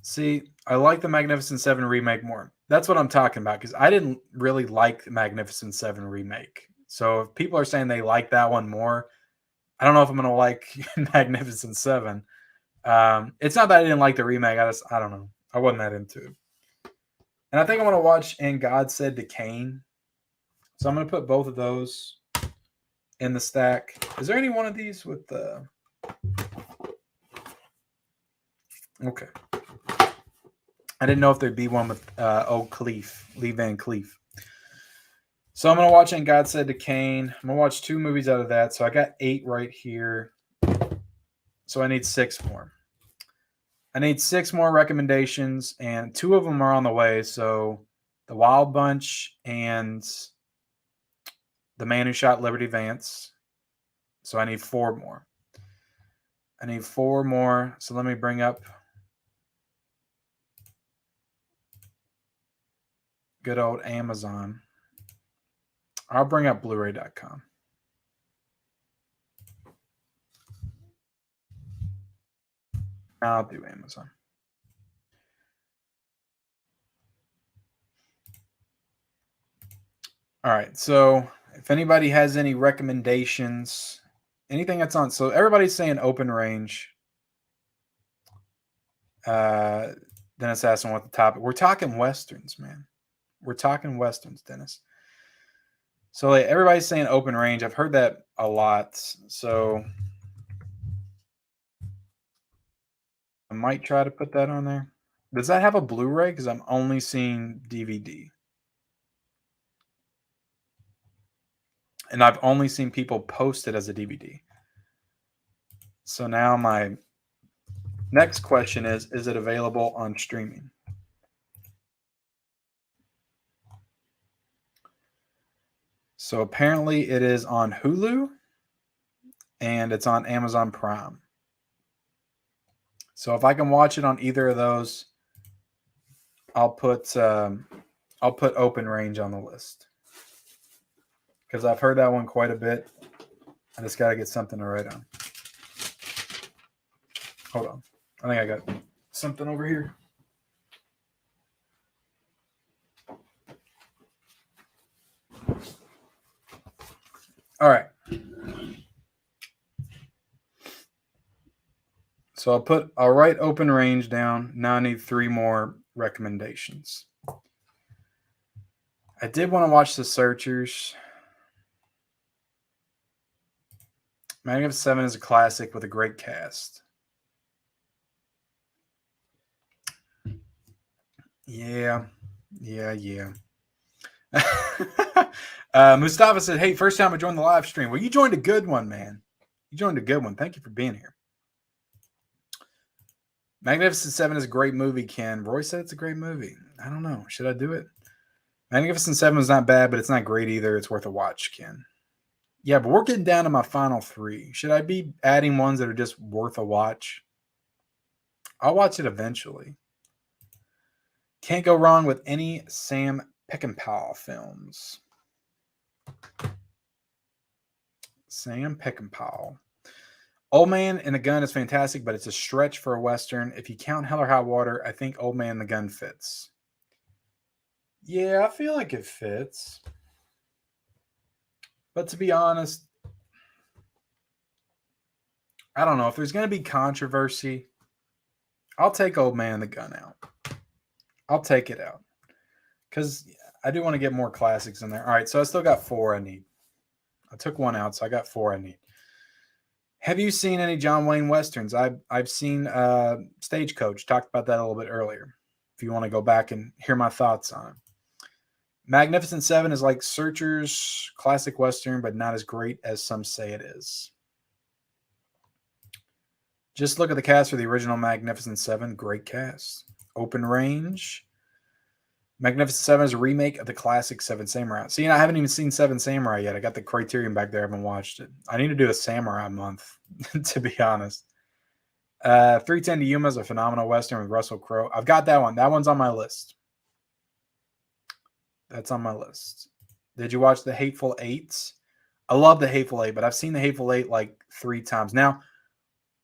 See, I like the Magnificent Seven remake more. That's what I'm talking about, because I didn't really like the Magnificent Seven remake. So if people are saying they like that one more, I don't know if I'm going to like Magnificent Seven. It's not that I didn't like the remake. I don't know. I wasn't that into it. And I think I want to watch And God Said to Cain. So I'm going to put both of those in the stack. Is there any one of these with the... Okay. I didn't know if there'd be one with Lee Van Cleef. So I'm going to watch And God Said to Cain. I'm going to watch 2 movies out of that. So I got 8 right here. So I need 6 more. I need 6 more recommendations, and 2 of them are on the way. So The Wild Bunch and The Man Who Shot Liberty Vance. So I need 4 more. So let me bring up good old Amazon. I'll bring up bluray.com. I'll do Amazon. All right. So if anybody has any recommendations, anything that's on, so everybody's saying open range. Dennis asked what the topic. We're talking westerns, man. We're talking westerns, Dennis. So like, everybody's saying open range. I've heard that a lot. So I might try to put that on there. Does that have a Blu-ray? Because I'm only seeing DVD. And I've only seen people post it as a DVD. So now my next question is it available on streaming? So apparently it is on Hulu and it's on Amazon Prime. So if I can watch it on either of those, I'll put Open Range on the list because I've heard that one quite a bit. I just got to get something to write on. Hold on. I think I got something over here. All right. So I'll write Open Range down. Now I need 3 more recommendations. I did want to watch The Searchers. Magnificent Seven is a classic with a great cast. Yeah. Mustafa said, hey, first time I joined the live stream. Well, you joined a good one, man. You joined a good one. Thank you for being here. Magnificent Seven is a great movie, Ken. Roy said it's a great movie. I don't know. Should I do it? Magnificent Seven is not bad, but it's not great either. It's worth a watch, Ken. Yeah, but we're getting down to my final 3. Should I be adding ones that are just worth a watch? I'll watch it eventually. Can't go wrong with any Sam Peckinpah films. Sam Peckinpah. Old Man and the Gun is fantastic, but it's a stretch for a Western. If you count Hell or High Water, I think Old Man and the Gun fits. Yeah, I feel like it fits. But to be honest, I don't know. If there's going to be controversy, I'll take Old Man and the Gun out. I'll take it out. Because I do want to get more classics in there. All right, so I still got 4 I need. I took 1 out, so I got 4 I need. Have you seen any John Wayne Westerns? I've seen Stagecoach. Talked about that a little bit earlier. If you want to go back and hear my thoughts on it. Magnificent Seven is like Searchers, classic Western, but not as great as some say it is. Just look at the cast for the original Magnificent Seven. Great cast. Open Range. Magnificent Seven is a remake of the classic Seven Samurai. See, I haven't even seen Seven Samurai yet. I got the Criterion back there. I haven't watched it. I need to do a Samurai month, to be honest. 310 to Yuma is a phenomenal Western with Russell Crowe. I've got that one. That one's on my list. That's on my list. Did you watch The Hateful Eight? I love The Hateful Eight, but I've seen The Hateful Eight like 3 times. Now,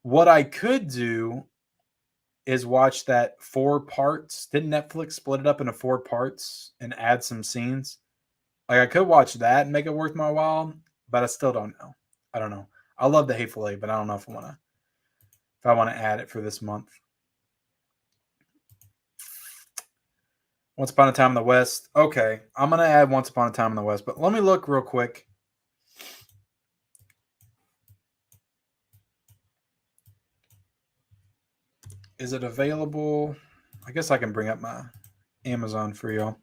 what I could do is watch that 4 parts. Didn't Netflix split it up into 4 parts and add some scenes? Like I could watch that and make it worth my while, but I still don't know. I don't know. I love The Hateful Eight, but I don't know if I want to add it for this month. Once Upon a Time in the West. Okay, I'm going to add Once Upon a Time in the West, but let me look real quick. Is it available? I guess I can bring up my Amazon for y'all.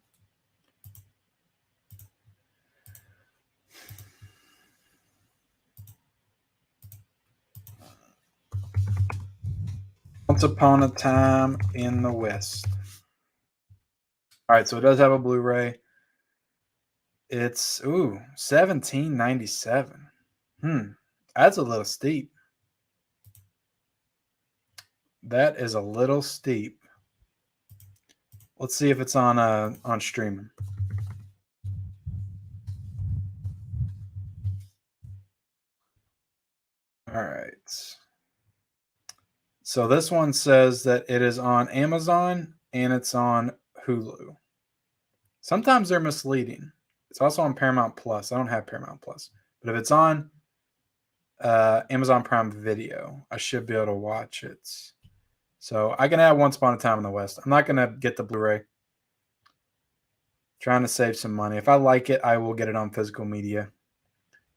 Once Upon a Time in the West. All right, so it does have a Blu-ray. It's $17.97. That's a little steep. That is a little steep. Let's see if it's on streaming. All right. So this one says that it is on Amazon and it's on Hulu. Sometimes they're misleading. It's also on Paramount Plus. I don't have Paramount Plus, but if it's on Amazon Prime Video, I should be able to watch it. So I can have Once Upon a Time in the West. I'm not going to get the Blu-ray. Trying to save some money. If I like it, I will get it on physical media.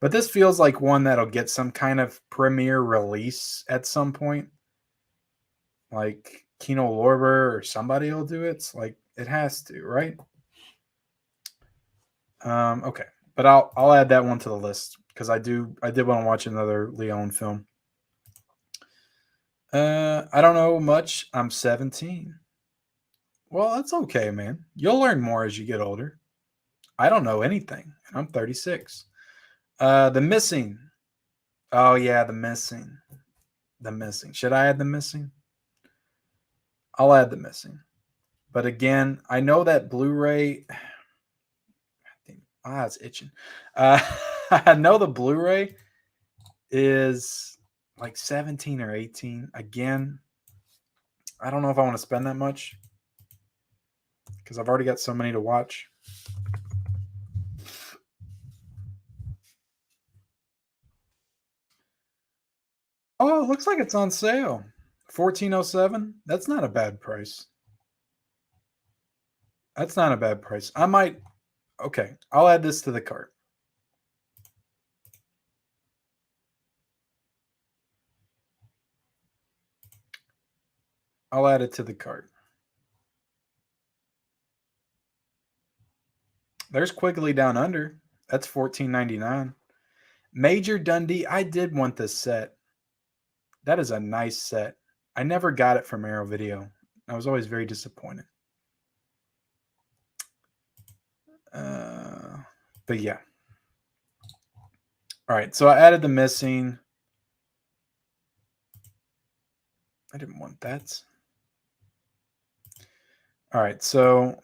But this feels like one that'll get some kind of premiere release at some point. Like Kino Lorber or somebody will do it. It's like it has to, right? Okay. But I'll add that one to the list because I did want to watch another Leon film. I don't know much. I'm 17. Well, that's okay, man. You'll learn more as you get older. I don't know anything, and I'm 36. The Missing. Oh yeah, The Missing. The Missing. Should I add The Missing? I'll add The Missing. But again, I know that Blu-ray. It's itching. I know the Blu-ray is like 17 or 18. Again, I don't know if I want to spend that much because I've already got so many to watch. Oh, it looks like it's on sale. $14.07. That's not a bad price. That's not a bad price. I might. Okay, I'll add this to the cart. I'll add it to the cart. There's Quigley Down Under. That's $14.99. Major Dundee. I did want this set. That is a nice set. I never got it from Arrow Video. I was always very disappointed. But yeah. All right, so I added The Missing. I didn't want that. All right, so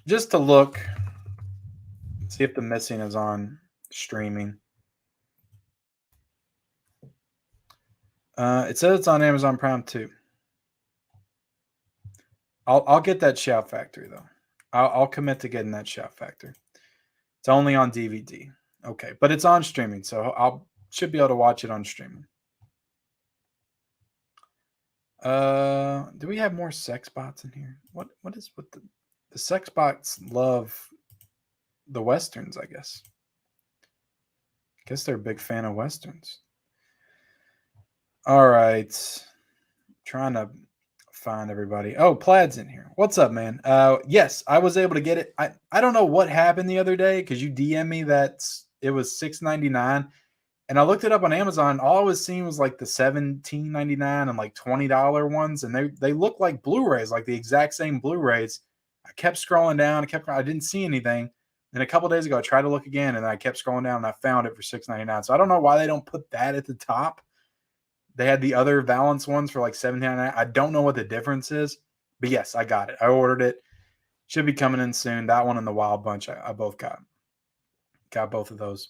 just to look, see if The Missing is on streaming. It says it's on Amazon Prime too. I'll get that Shout Factory though. I'll commit to getting that Shout Factory. It's only on DVD. Okay, but it's on streaming, so I'll should be able to watch it on streaming. Do we have more sex bots in here? What is with the sex bots love the westerns, I guess. Guess they're a big fan of westerns. All right. Trying to find everybody. Oh, Plaid's in here. What's up, man? Yes, I was able to get it. I don't know what happened the other day because you DM me that it was $6.99. And I looked it up on Amazon. All I was seeing was like the $17.99 and like $20 ones, and they look like Blu-rays, like the exact same Blu-rays. I kept scrolling down. I didn't see anything. And a couple days ago, I tried to look again, and I kept scrolling down, and I found it for $6.99. So I don't know why they don't put that at the top. They had the other Valance ones for like $17.99. I don't know what the difference is, but yes, I got it. I ordered it. Should be coming in soon. That one and the Wild Bunch, I both got. Got both of those.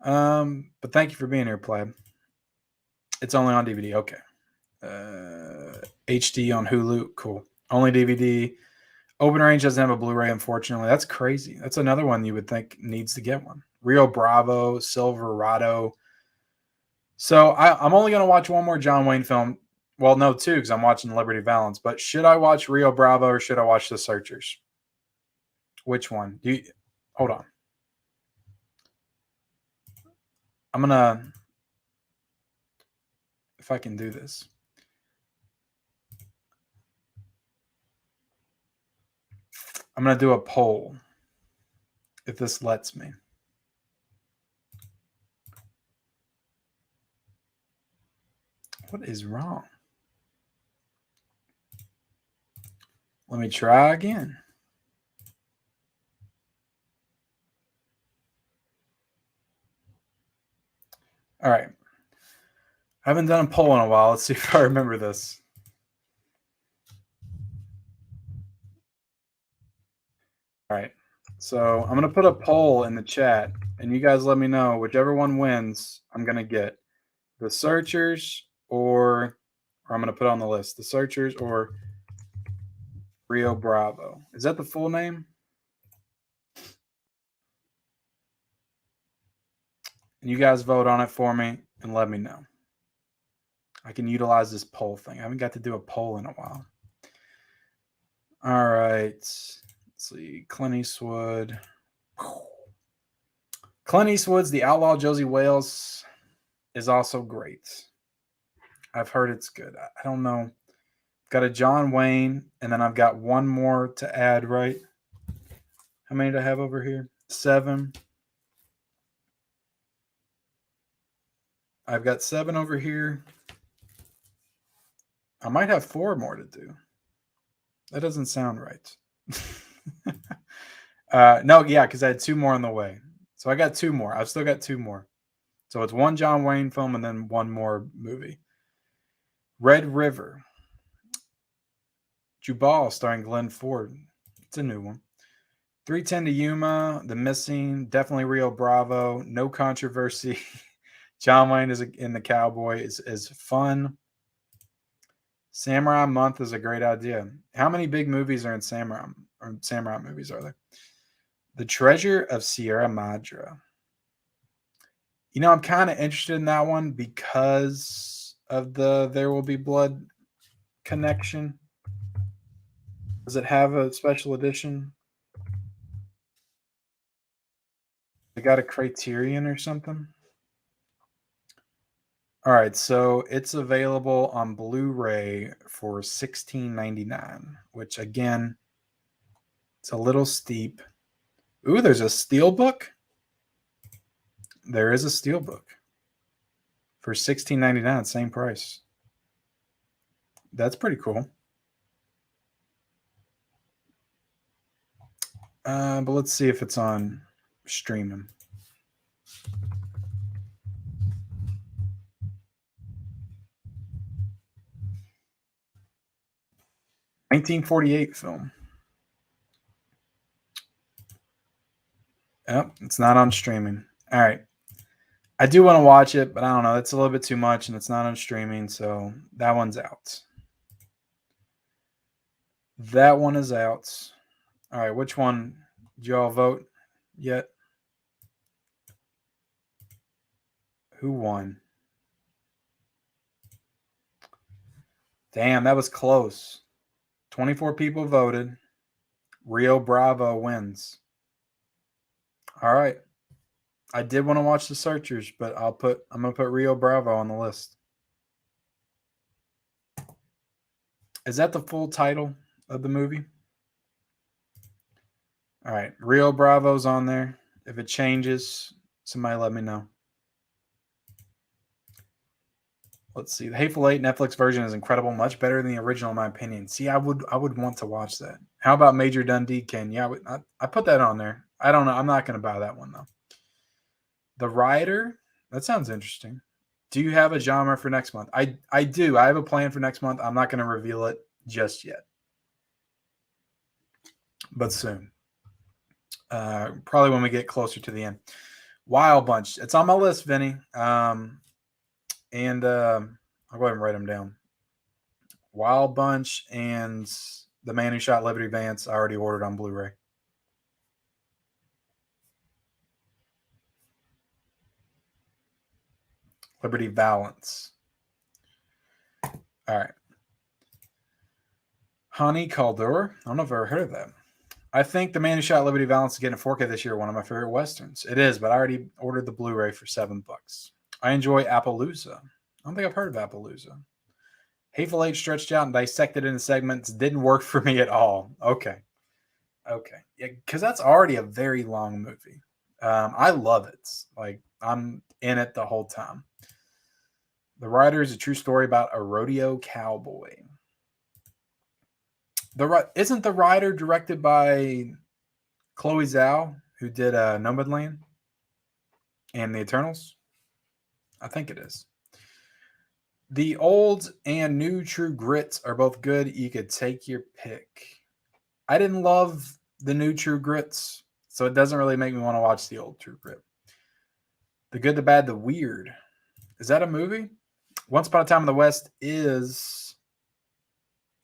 But thank you for being here, Pleb. It's only on DVD. Okay. HD on Hulu. Cool. Only DVD. Open Range doesn't have a Blu-ray, unfortunately. That's crazy. That's another one you would think needs to get one. Rio Bravo, Silverado. So I'm only going to watch one more John Wayne film. Well, no, two, because I'm watching Liberty Valance. But should I watch Rio Bravo or should I watch The Searchers? Which one? Hold on. I'm going to, if I can do this. I'm going to do a poll if this lets me. What is wrong? Let me try again. All right. I haven't done a poll in a while. Let's see if I remember this. All right. So I'm going to put a poll in the chat, and you guys let me know whichever one wins, I'm going to get The Searchers or or I'm going to put on the list. The Searchers or Rio Bravo. Is that the full name? And you guys vote on it for me and let me know. I can utilize this poll thing. I haven't got to do a poll in a while. All right. Let's see. Clint Eastwood. Clint Eastwood's The Outlaw Josie Wales is also great. I've heard it's good. I don't know. Got a John Wayne, and then I've got one more to add, right? How many do I have over here? 7. I've got 7 over here. I might have 4 more to do. That doesn't sound right. No, yeah, because I had 2 more on the way. So I got 2 more. I've still got 2 more. So it's one John Wayne film and then one more movie. Red River. Jubal starring Glenn Ford. It's a new one. 310 to Yuma. The Missing. Definitely Rio Bravo. No Controversy. John Wayne is in The Cowboy is fun. Samurai Month is a great idea. How many big movies are in samurai movies are there? The Treasure of Sierra Madre. You know, I'm kind of interested in that one because of the There Will Be Blood connection. Does it have a special edition? It got a Criterion or something? All right, so it's available on Blu-ray for $16.99, which again, it's a little steep. Ooh, there's a steelbook. There is a steelbook for $16.99, same price. That's pretty cool. But let's see if it's on streaming. $1948 film. Yep, it's not on streaming. All right. I do want to watch it, but I don't know. It's a little bit too much, and it's not on streaming, so that one's out. That one is out. All right, which one did y'all vote yet? Who won? Damn, that was close. 24 people voted. Rio Bravo wins. All right. I did want to watch The Searchers, but I'm gonna put Rio Bravo on the list. Is that the full title of the movie? All right, Rio Bravo's on there. If it changes, somebody let me know. Let's see. The Hateful Eight Netflix version is incredible, much better than the original, in my opinion. See, I would want to watch that. How about Major Dundee, Ken? Yeah, I put that on there. I don't know. I'm not going to buy that one though. The Rider. That sounds interesting. Do you have a genre for next month? I do. I have a plan for next month. I'm not going to reveal it just yet, but soon. Probably when we get closer to the end. Wild Bunch. It's on my list, Vinny. And I'll go ahead and write them down. Wild Bunch and The Man Who Shot Liberty Vance I already ordered on Blu-ray. Liberty Valance. All right. Honey Caldur. I don't know if I've ever heard of that. I think The Man Who Shot Liberty Valance is getting a 4K this year. One of my favorite Westerns. It is, but I already ordered the Blu-ray for $7. I enjoy Appaloosa. I don't think I've heard of Appaloosa. Hateful Eight stretched out and dissected into segments didn't work for me at all. Okay. Yeah, because that's already a very long movie. I love it. Like, I'm in it the whole time. The Rider is a true story about a rodeo cowboy. Isn't The Rider directed by Chloe Zhao, who did Nomadland and The Eternals? I think it is. The old and new True Grit are both good. You could take your pick. I didn't love the new True Grits, so it doesn't really make me want to watch the old True Grit. The Good, the Bad, the Weird. Is that a movie? Once Upon a Time in the West is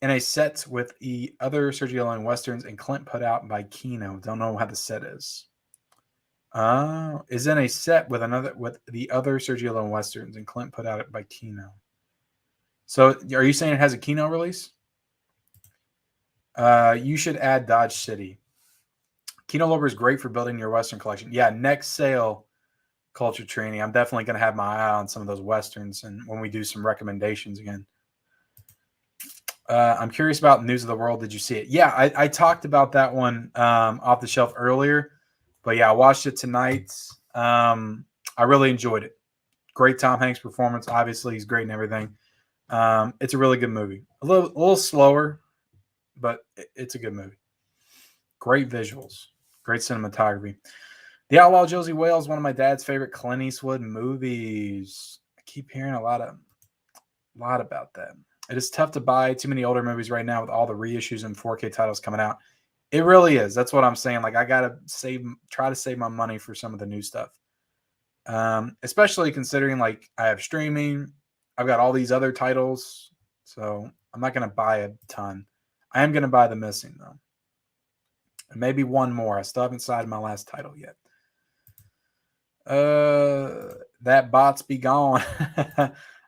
in a set with the other Sergio Leone westerns and Clint put out by Kino. Don't know how the set is. Is in a set with the other Sergio Leone westerns and Clint put out it by Kino. So are you saying it has a Kino release? You should add Dodge City. Kino Lorber is great for building your Western collection. Yeah, next sale, Culture Training. I'm definitely going to have my eye on some of those Westerns and when we do some recommendations again. I'm curious about News of the World. Did you see it? Yeah, I talked about that one off the shelf earlier. But yeah, I watched it tonight. I really enjoyed it. Great Tom Hanks performance. Obviously, he's great in everything. It's a really good movie. A little slower, but it's a good movie. Great visuals. Great cinematography. The Outlaw Josie Wales, one of my dad's favorite Clint Eastwood movies. I keep hearing a lot about that. It is tough to buy too many older movies right now with all the reissues and 4K titles coming out. It really is. That's what I'm saying. Like I gotta try to save my money for some of the new stuff. Especially considering like I have streaming, I've got all these other titles, so I'm not gonna buy a ton. I am gonna buy The Missing though. And maybe one more. I still haven't decided my last title yet. That bots be gone.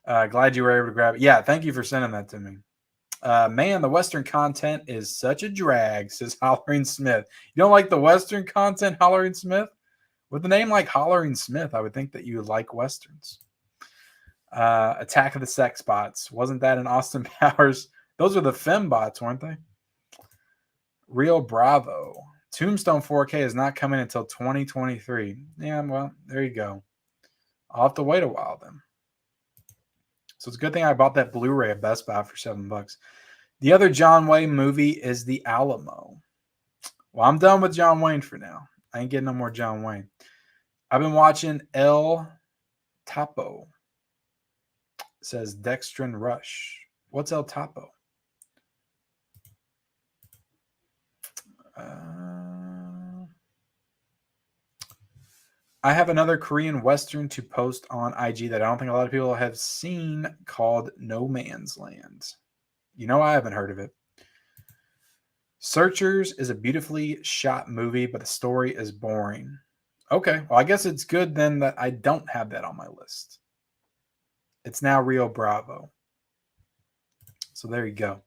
Glad you were able to grab it. Yeah, thank you for sending that to me. Man, the Western content is such a drag, says Hollering Smith. You don't like the Western content, Hollering Smith? With a name like Hollering Smith, I would think that you would like Westerns. Attack of the Sex Bots. Wasn't that an Austin Powers? Those are the fembots, weren't they? Rio Bravo. Tombstone 4K is not coming until 2023. Yeah, well, there you go. I'll have to wait a while then. So it's a good thing I bought that Blu-ray at Best Buy for $7. The other John Wayne movie is The Alamo. Well, I'm done with John Wayne for now. I ain't getting no more John Wayne. I've been watching El Topo. It says Dextrin Rush. What's El Topo? I have another Korean Western to post on IG that I don't think a lot of people have seen called No Man's Land. You know, I haven't heard of it. Searchers is a beautifully shot movie, but the story is boring. Okay, well, I guess it's good then that I don't have that on my list. It's now Rio Bravo. So there you go.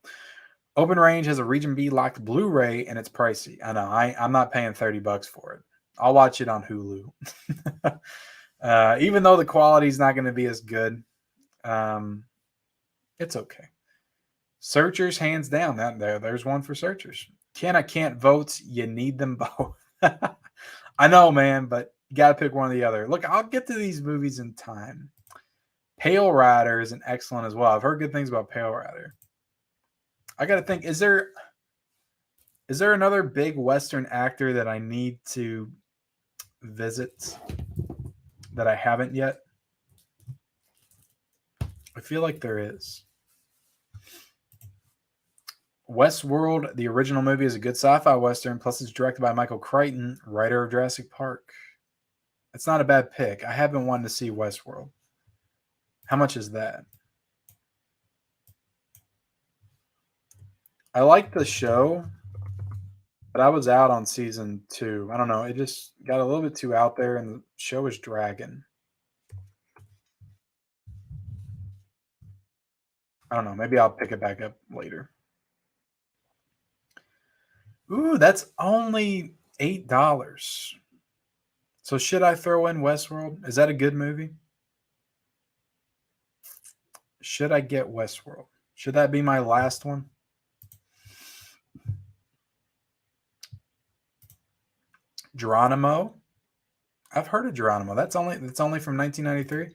Open Range has a Region B locked Blu-ray and it's pricey. I know, I'm not paying $30 for it. I'll watch it on Hulu. Even though the quality is not going to be as good, it's okay. Searchers, hands down. There's one for Searchers. Can't votes. You need them both. I know, man, but you got to pick one or the other. Look, I'll get to these movies in time. Pale Rider is an excellent as well. I've heard good things about Pale Rider. I got to think, is there another big Western actor that I need to visit that I haven't yet? I feel like there is. Westworld, the original movie, is a good sci-fi Western, plus it's directed by Michael Crichton, writer of Jurassic Park. It's not a bad pick. I have been wanting to see Westworld. How much is that? I like the show, but I was out on season 2. I don't know. It just got a little bit too out there, and the show is dragging. I don't know. Maybe I'll pick it back up later. Ooh, that's only $8. So should I throw in Westworld? Is that a good movie? Should I get Westworld? Should that be my last one? Geronimo. I've heard of Geronimo. That's only from 1993.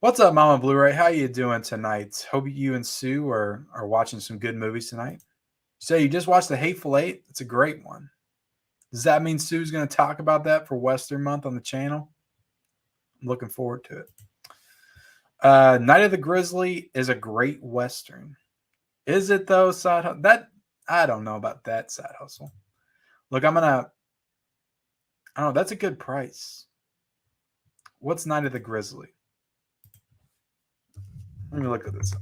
What's up, Mama Blu-ray? How you doing tonight? Hope you and Sue are watching some good movies tonight. So you just watched The Hateful Eight? It's a great one. Does that mean Sue's going to talk about that for Western Month on the channel? I'm looking forward to it. Night of the Grizzly is a great Western. Is it though, Side Hustle? I don't know about that, Side Hustle. Look, I don't know, that's a good price. What's Night of the Grizzly? Let me look at this.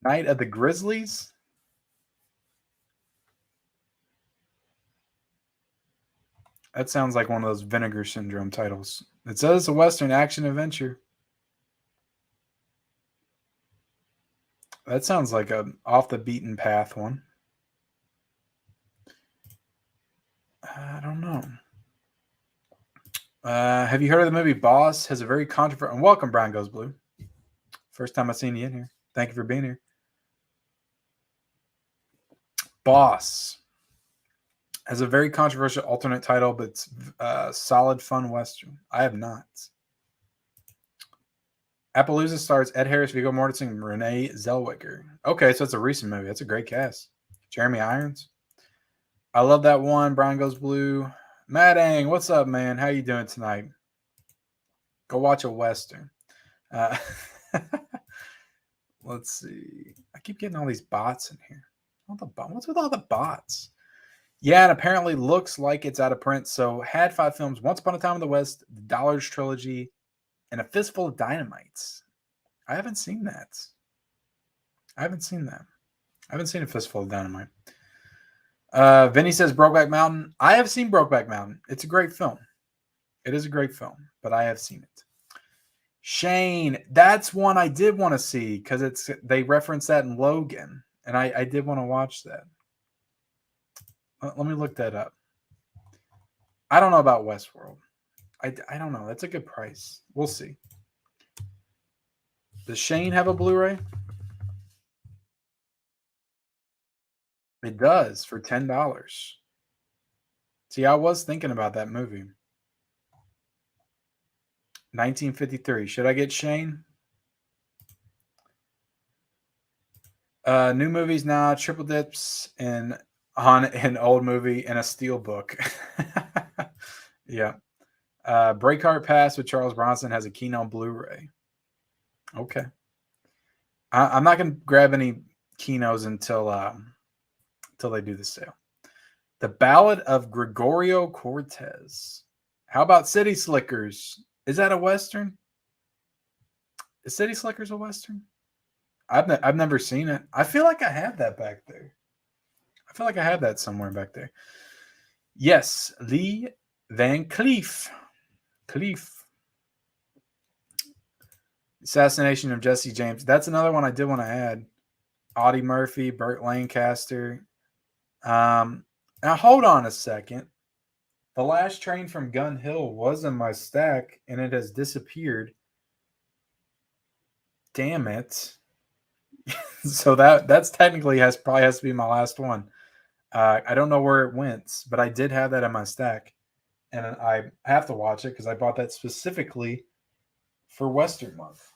Night of the Grizzlies. That sounds like one of those Vinegar Syndrome titles. It says a Western action adventure. That sounds like a off the beaten path one. I don't know. Have you heard of the movie Boss? Has a very controversial. And welcome, Brian Goes Blue. First time I've seen you in here. Thank you for being here. Boss has a very controversial alternate title, but it's solid, fun Western. I have not. Appaloosa stars Ed Harris, Viggo Mortensen, and Renee Zellweger. Okay, so it's a recent movie. That's a great cast. Jeremy Irons. I love that one. Brian Goes Blue. Maddang, what's up, man? How you doing tonight? Go watch a Western. Let's see. I keep getting all these bots in here. What's with all the bots? Yeah, and apparently looks like it's out of print. So had 5 films: Once Upon a Time in the West, the Dollars Trilogy, and A Fistful of Dynamites. I haven't seen that. I haven't seen A Fistful of Dynamite. Vinny says Brokeback Mountain. I have seen Brokeback Mountain. It's a great film. It is a great film, but I have seen it. Shane, that's one I did want to see because they reference that in Logan, and I did want to watch that. Let me look that up. I don't know about Westworld. I don't know. That's a good price. We'll see. Does Shane have a Blu-ray? It does for $10. See, I was thinking about that movie. 1953. Should I get Shane? New movies now, triple dips on an old movie and a steel book. Yeah. Breakheart Pass with Charles Bronson has a Kino Blu-ray. Okay. I'm not going to grab any Kinos until they do the sale. The Ballad of Gregorio Cortez. How about City Slickers? Is that a Western? Is City Slickers a Western? I've never seen it. I feel like I have that back there. I feel like I have that somewhere back there. Yes, Lee Van Cleef. Assassination of Jesse James. That's another one I did want to add. Audie Murphy, Burt Lancaster. Now hold on a second. The Last Train from Gun Hill was in my stack and it has disappeared. Damn it. So that's technically probably has to be my last one. I don't know where it went, but I did have that in my stack. And I have to watch it because I bought that specifically for Western Month.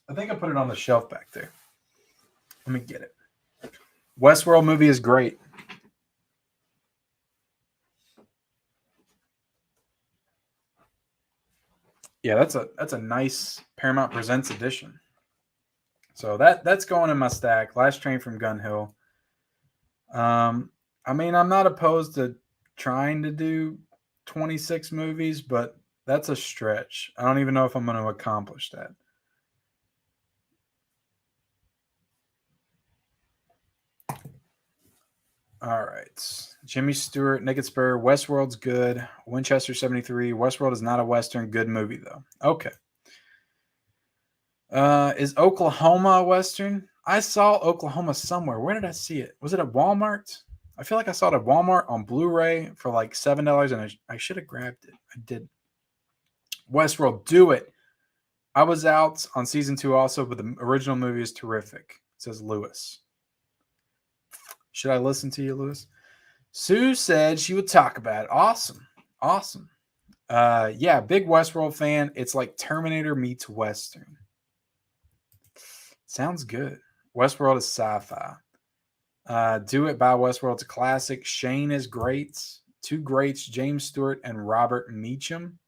I think I put it on the shelf back there. Let me get it. Westworld movie is great. Yeah, that's a nice Paramount Presents edition. So that's going in my stack. Last Train from Gun Hill. I mean, I'm not opposed to trying to do 26 movies, but that's a stretch. I don't even know if I'm going to accomplish that. All right. Jimmy Stewart, Naked Spur, Westworld's good. Winchester 73. Westworld is not a Western. Good movie, though. Okay. Is Oklahoma a Western? I saw Oklahoma somewhere. Where did I see it? Was it at Walmart? I feel like I saw it at Walmart on Blu-ray for like $7, and I should have grabbed it. I did. Westworld, do it. I was out on season 2 also, but the original movie is terrific. It says Lewis. Should I listen to you, Lewis? Sue said she would talk about it. Awesome. Yeah, big Westworld fan. It's like Terminator meets Western. Sounds good. Westworld is sci-fi. Do It by Westworld's a classic. Shane is great. 2 greats, James Stewart and Robert Meacham.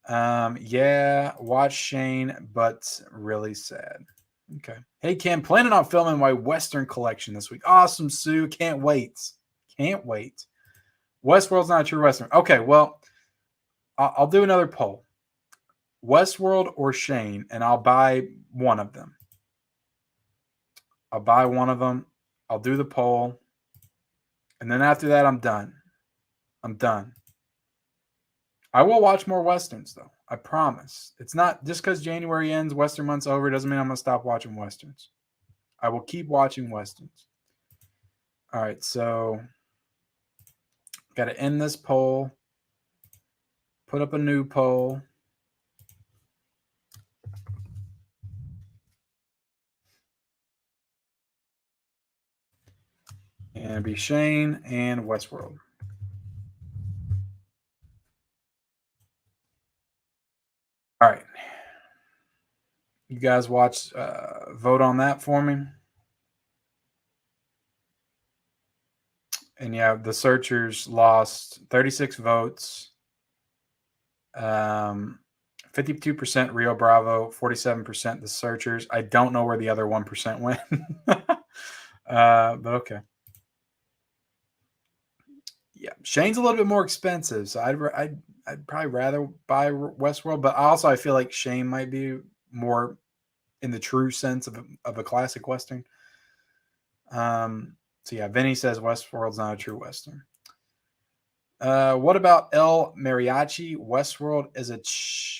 Yeah, watch Shane, but really sad. Okay. Hey, Kim, planning on filming my Western collection this week. Awesome, Sue. Can't wait. Westworld's not a true Western. Okay, well, I'll do another poll. Westworld or Shane, and I'll buy one of them. I'll buy one of them. I'll do the poll. And then after that, I'm done. I'm done. I will watch more Westerns, though. I promise. It's not just because January ends, Western month's over, doesn't mean I'm going to stop watching Westerns. I will keep watching Westerns. All right, so got to end this poll. Put up a new poll. And it'd be Shane and Westworld. All right. You guys vote on that for me. And yeah, the searchers lost 36 votes. 52% Rio Bravo, 47% the searchers. I don't know where the other 1% went. But okay. Yeah, Shane's a little bit more expensive, so I'd probably rather buy Westworld, but also I feel like Shane might be more in the true sense of a classic Western. So yeah, Vinny says Westworld's not a true Western. What about El Mariachi? Westworld is a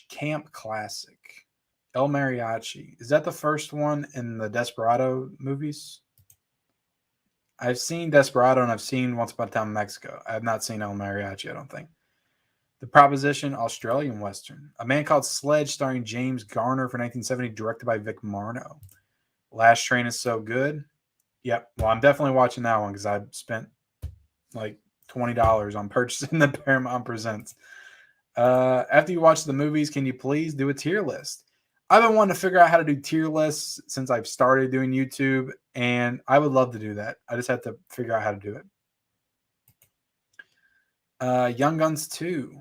camp classic. El Mariachi. Is that the first one in the Desperado movies? I've seen Desperado and I've seen Once Upon a Time in Mexico. I have not seen El Mariachi, I don't think. The Proposition, Australian Western. A Man Called Sledge, starring James Garner for 1970, directed by Vic Marno. Last Train is So Good. Yep. Well, I'm definitely watching that one because I spent like $20 on purchasing the Paramount Presents. After you watch the movies, can you please do a tier list? I've been wanting to figure out how to do tier lists since I've started doing YouTube, and I would love to do that. I just have to figure out how to do it. Young Guns 2.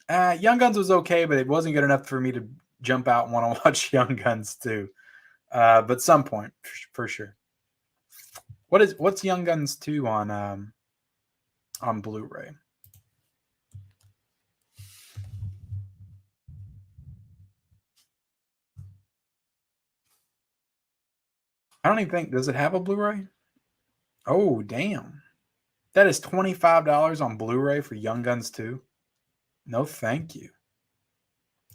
Young Guns was okay, but it wasn't good enough for me to jump out and want to watch Young Guns 2. But some point, for sure. What's Young Guns 2 on Blu-ray? I don't even think, does it have a Blu-ray? Oh, damn. That is $25 on Blu-ray for Young Guns 2. No, thank you.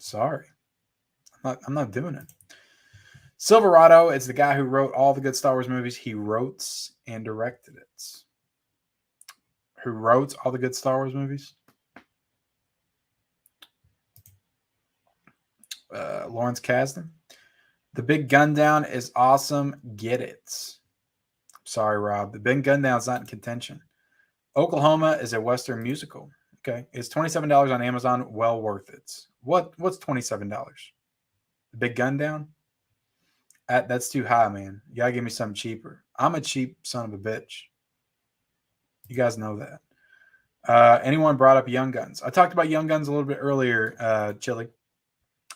Sorry. I'm not doing it. Silverado is the guy who wrote all the good Star Wars movies. He wrote and directed it. Who wrote all the good Star Wars movies? Lawrence Kasdan. The Big Gun Down is awesome. Get it. Sorry, Rob. The Big Gun Down is not in contention. Oklahoma is a Western musical. Okay. It's $27 on Amazon. Well worth it. What's $27? The Big Gun Down? That's too high, man. You gotta give me something cheaper. I'm a cheap son of a bitch. You guys know that. Anyone brought up Young Guns? I talked about Young Guns a little bit earlier, Chili.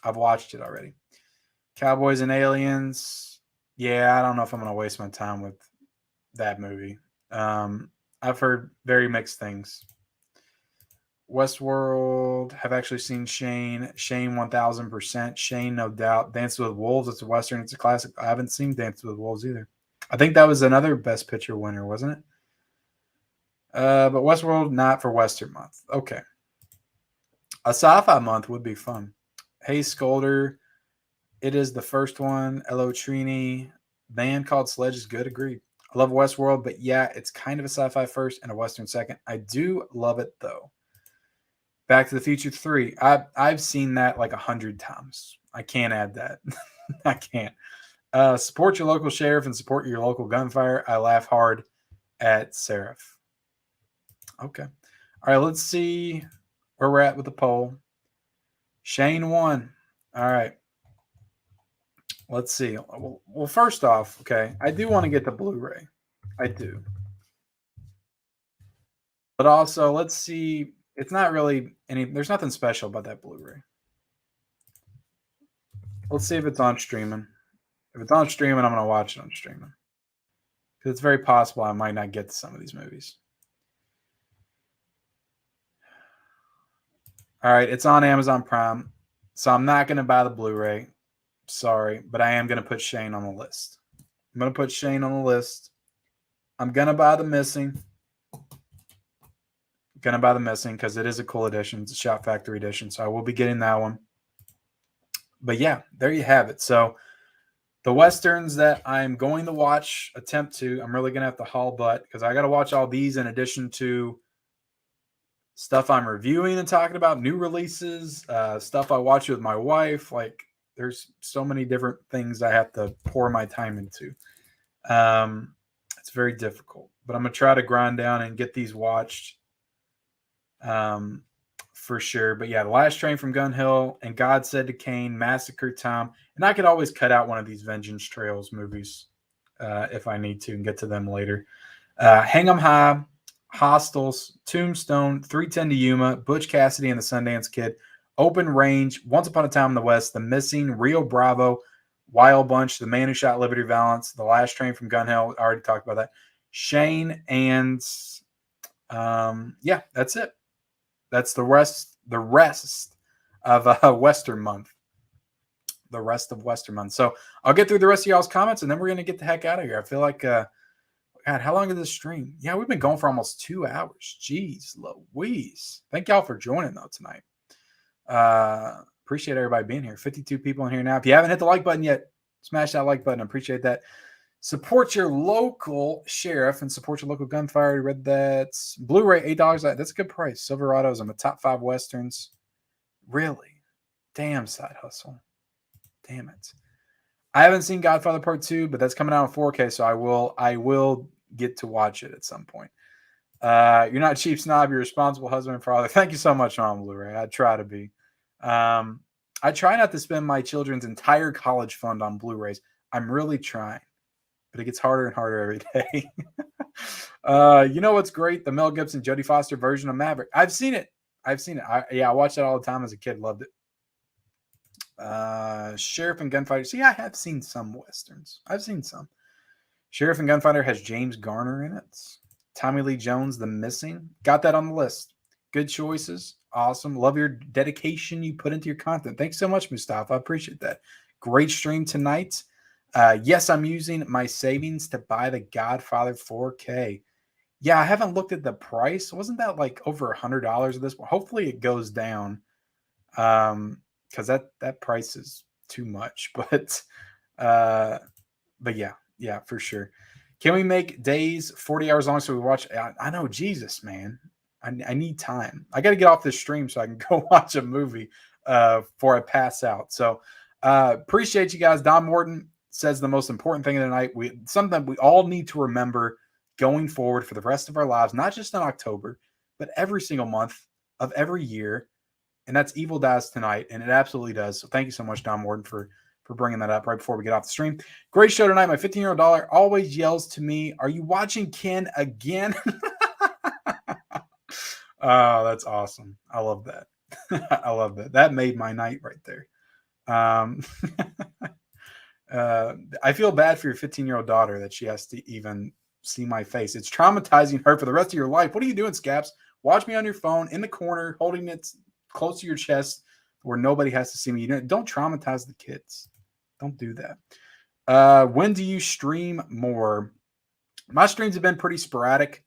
I've watched it already. Cowboys and Aliens. Yeah, I don't know if I'm going to waste my time with that movie. I've heard very mixed things. Westworld. Have actually seen Shane. Shane 1000%. Shane, no doubt. Dances with Wolves. It's a Western. It's a classic. I haven't seen Dances with Wolves either. I think that was another Best Picture winner, wasn't it? But Westworld, not for Western month. Okay. A sci-fi month would be fun. Hey, Scolder. It is the first one. Hello, Trini. Man Called Sledge is good. Agreed. I love Westworld, but yeah, it's kind of a sci-fi first and a Western second. I do love it, though. Back to the Future 3. I've seen that like 100 times. I can't add that. I can't. Support your local sheriff and support your local gunfire. I laugh hard at Seraph. Okay. All right, let's see where we're at with the poll. Shane won. All right. Let's see. Well, first off, okay, I do want to get the Blu-ray. I do. But also, let's see. It's not really there's nothing special about that Blu-ray. Let's see if it's on streaming. If it's on streaming, I'm going to watch it on streaming. Because it's very possible I might not get to some of these movies. All right, it's on Amazon Prime. So I'm not going to buy the Blu-ray. Sorry, but I am going to put Shane on the list. I'm going to put Shane on the list. I'm going to buy the Missing. Going to buy the Missing because it is a cool edition. It's a Shout Factory edition, so I will be getting that one. But yeah, there you have it. So the Westerns that I'm going to watch, I'm really going to have to haul butt because I got to watch all these in addition to stuff I'm reviewing and talking about, new releases, stuff I watch with my wife. Like, there's so many different things I have to pour my time into. It's very difficult, but I'm going to try to grind down and get these watched for sure. But yeah, The Last Train from Gun Hill and God Said to Cain, Massacre Time. And I could always cut out one of these Vengeance Trails movies if I need to and get to them later. Hang 'em High, Hostiles, Tombstone, 310 to Yuma, Butch Cassidy and the Sundance Kid, Open Range, Once Upon a Time in the West, The Missing, Rio Bravo, Wild Bunch, The Man Who Shot Liberty Valance, The Last Train from Gun Hill. I already talked about that. Shane, and yeah, that's it. That's the rest of Western Month. The rest of Western Month. So I'll get through the rest of y'all's comments, and then we're going to get the heck out of here. I feel like, God, how long is this stream? Yeah, we've been going for almost 2 hours. Jeez Louise. Thank y'all for joining, though, tonight. Appreciate everybody being here. 52 people in here now. If you haven't hit the like button yet, smash that like button. I appreciate that. Support your local sheriff and support your local gunfire. I already read that. Blu-ray, $8. That's a good price. Silverados on the top 5 Westerns. Really? Damn, side hustle. Damn it. I haven't seen Godfather Part 2, but that's coming out in 4K, so I will get to watch it at some point. You're not a cheap snob. You're a responsible husband and father. Thank you so much on Blu-ray. I try to be. I try not to spend my children's entire college fund on Blu-rays. I'm really trying, but it gets harder and harder every day. You know what's great? The Mel Gibson, Jodie Foster version of Maverick. I've seen it. I watched it all the time as a kid. Loved it. Sheriff and Gunfighter. See, I have seen some Westerns. I've seen some. Sheriff and Gunfighter has James Garner in it. Tommy Lee Jones, The Missing. Got that on the list. Good choices. Awesome. Love your dedication you put into your content. Thanks so much, Mustafa. I appreciate that. Great stream tonight. Yes, I'm using my savings to buy the Godfather 4K. Yeah, I haven't looked at the price. Wasn't that like over $100 at this point? Hopefully it goes down. Because that price is too much. But yeah, for sure. Can we make days 40 hours long so we watch? I know, Jesus, man. I need time. I got to get off this stream so I can go watch a movie before I pass out. So appreciate you guys. Don Morton says the most important thing of the night. Something we all need to remember going forward for the rest of our lives, not just in October, but every single month of every year. And that's Evil Dies Tonight, and it absolutely does. So thank you so much, Don Morton, for bringing that up right before we get off the stream. Great show tonight. My 15-year-old daughter always yells to me, "Are you watching Ken again?" Oh, that's awesome. I love that. I love that. That made my night right there. I feel bad for your 15-year-old daughter that she has to even see my face. It's traumatizing her for the rest of your life. What are you doing, Scaps? Watch me on your phone in the corner, holding it close to your chest where nobody has to see me. Don't traumatize the kids. Don't do that. When do you stream more? My streams have been pretty sporadic.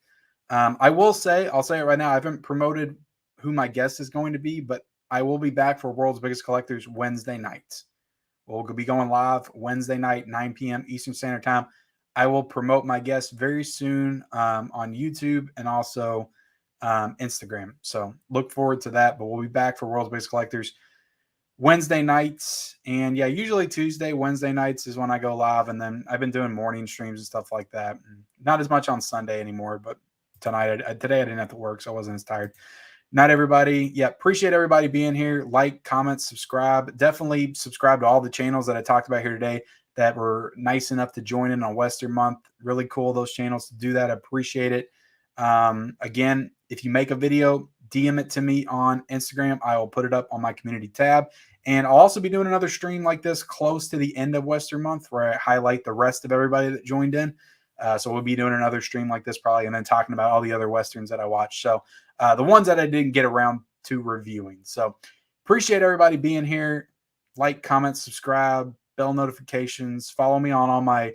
I'll say it right now. I haven't promoted who my guest is going to be, but I will be back for World's Biggest Collectors Wednesday night. We'll be going live Wednesday night, 9 p.m. Eastern Standard Time. I will promote my guest very soon on YouTube and also Instagram. So look forward to that. But we'll be back for World's Biggest Collectors Wednesday nights. And yeah, usually Tuesday, Wednesday nights is when I go live. And then I've been doing morning streams and stuff like that. Not as much on Sunday anymore, but today I didn't have to work, so I wasn't as tired. Not everybody. Yeah, appreciate everybody being here. Like, comment, subscribe. Definitely subscribe to all the channels that I talked about here today that were nice enough to join in on Western Month. Really cool, those channels to do that. I appreciate it. Again, if you make a video, DM it to me on Instagram. I will put it up on my community tab. And I'll also be doing another stream like this close to the end of Western Month where I highlight the rest of everybody that joined in. So we'll be doing another stream like this probably and then talking about all the other Westerns that I watched. So the ones that I didn't get around to reviewing. So Appreciate everybody being here. Like, comment, subscribe, bell notifications. Follow me on all my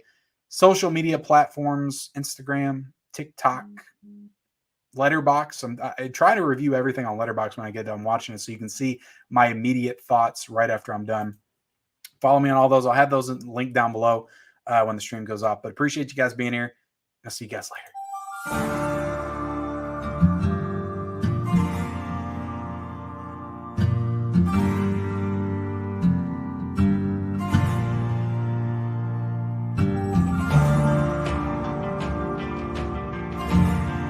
social media platforms, Instagram, TikTok, Letterbox. I try to review everything on Letterbox when I get done watching it so you can see my immediate thoughts right after I'm done. Follow me on all those. I'll have those linked down below when the stream goes off. But appreciate you guys being here. I'll see you guys later.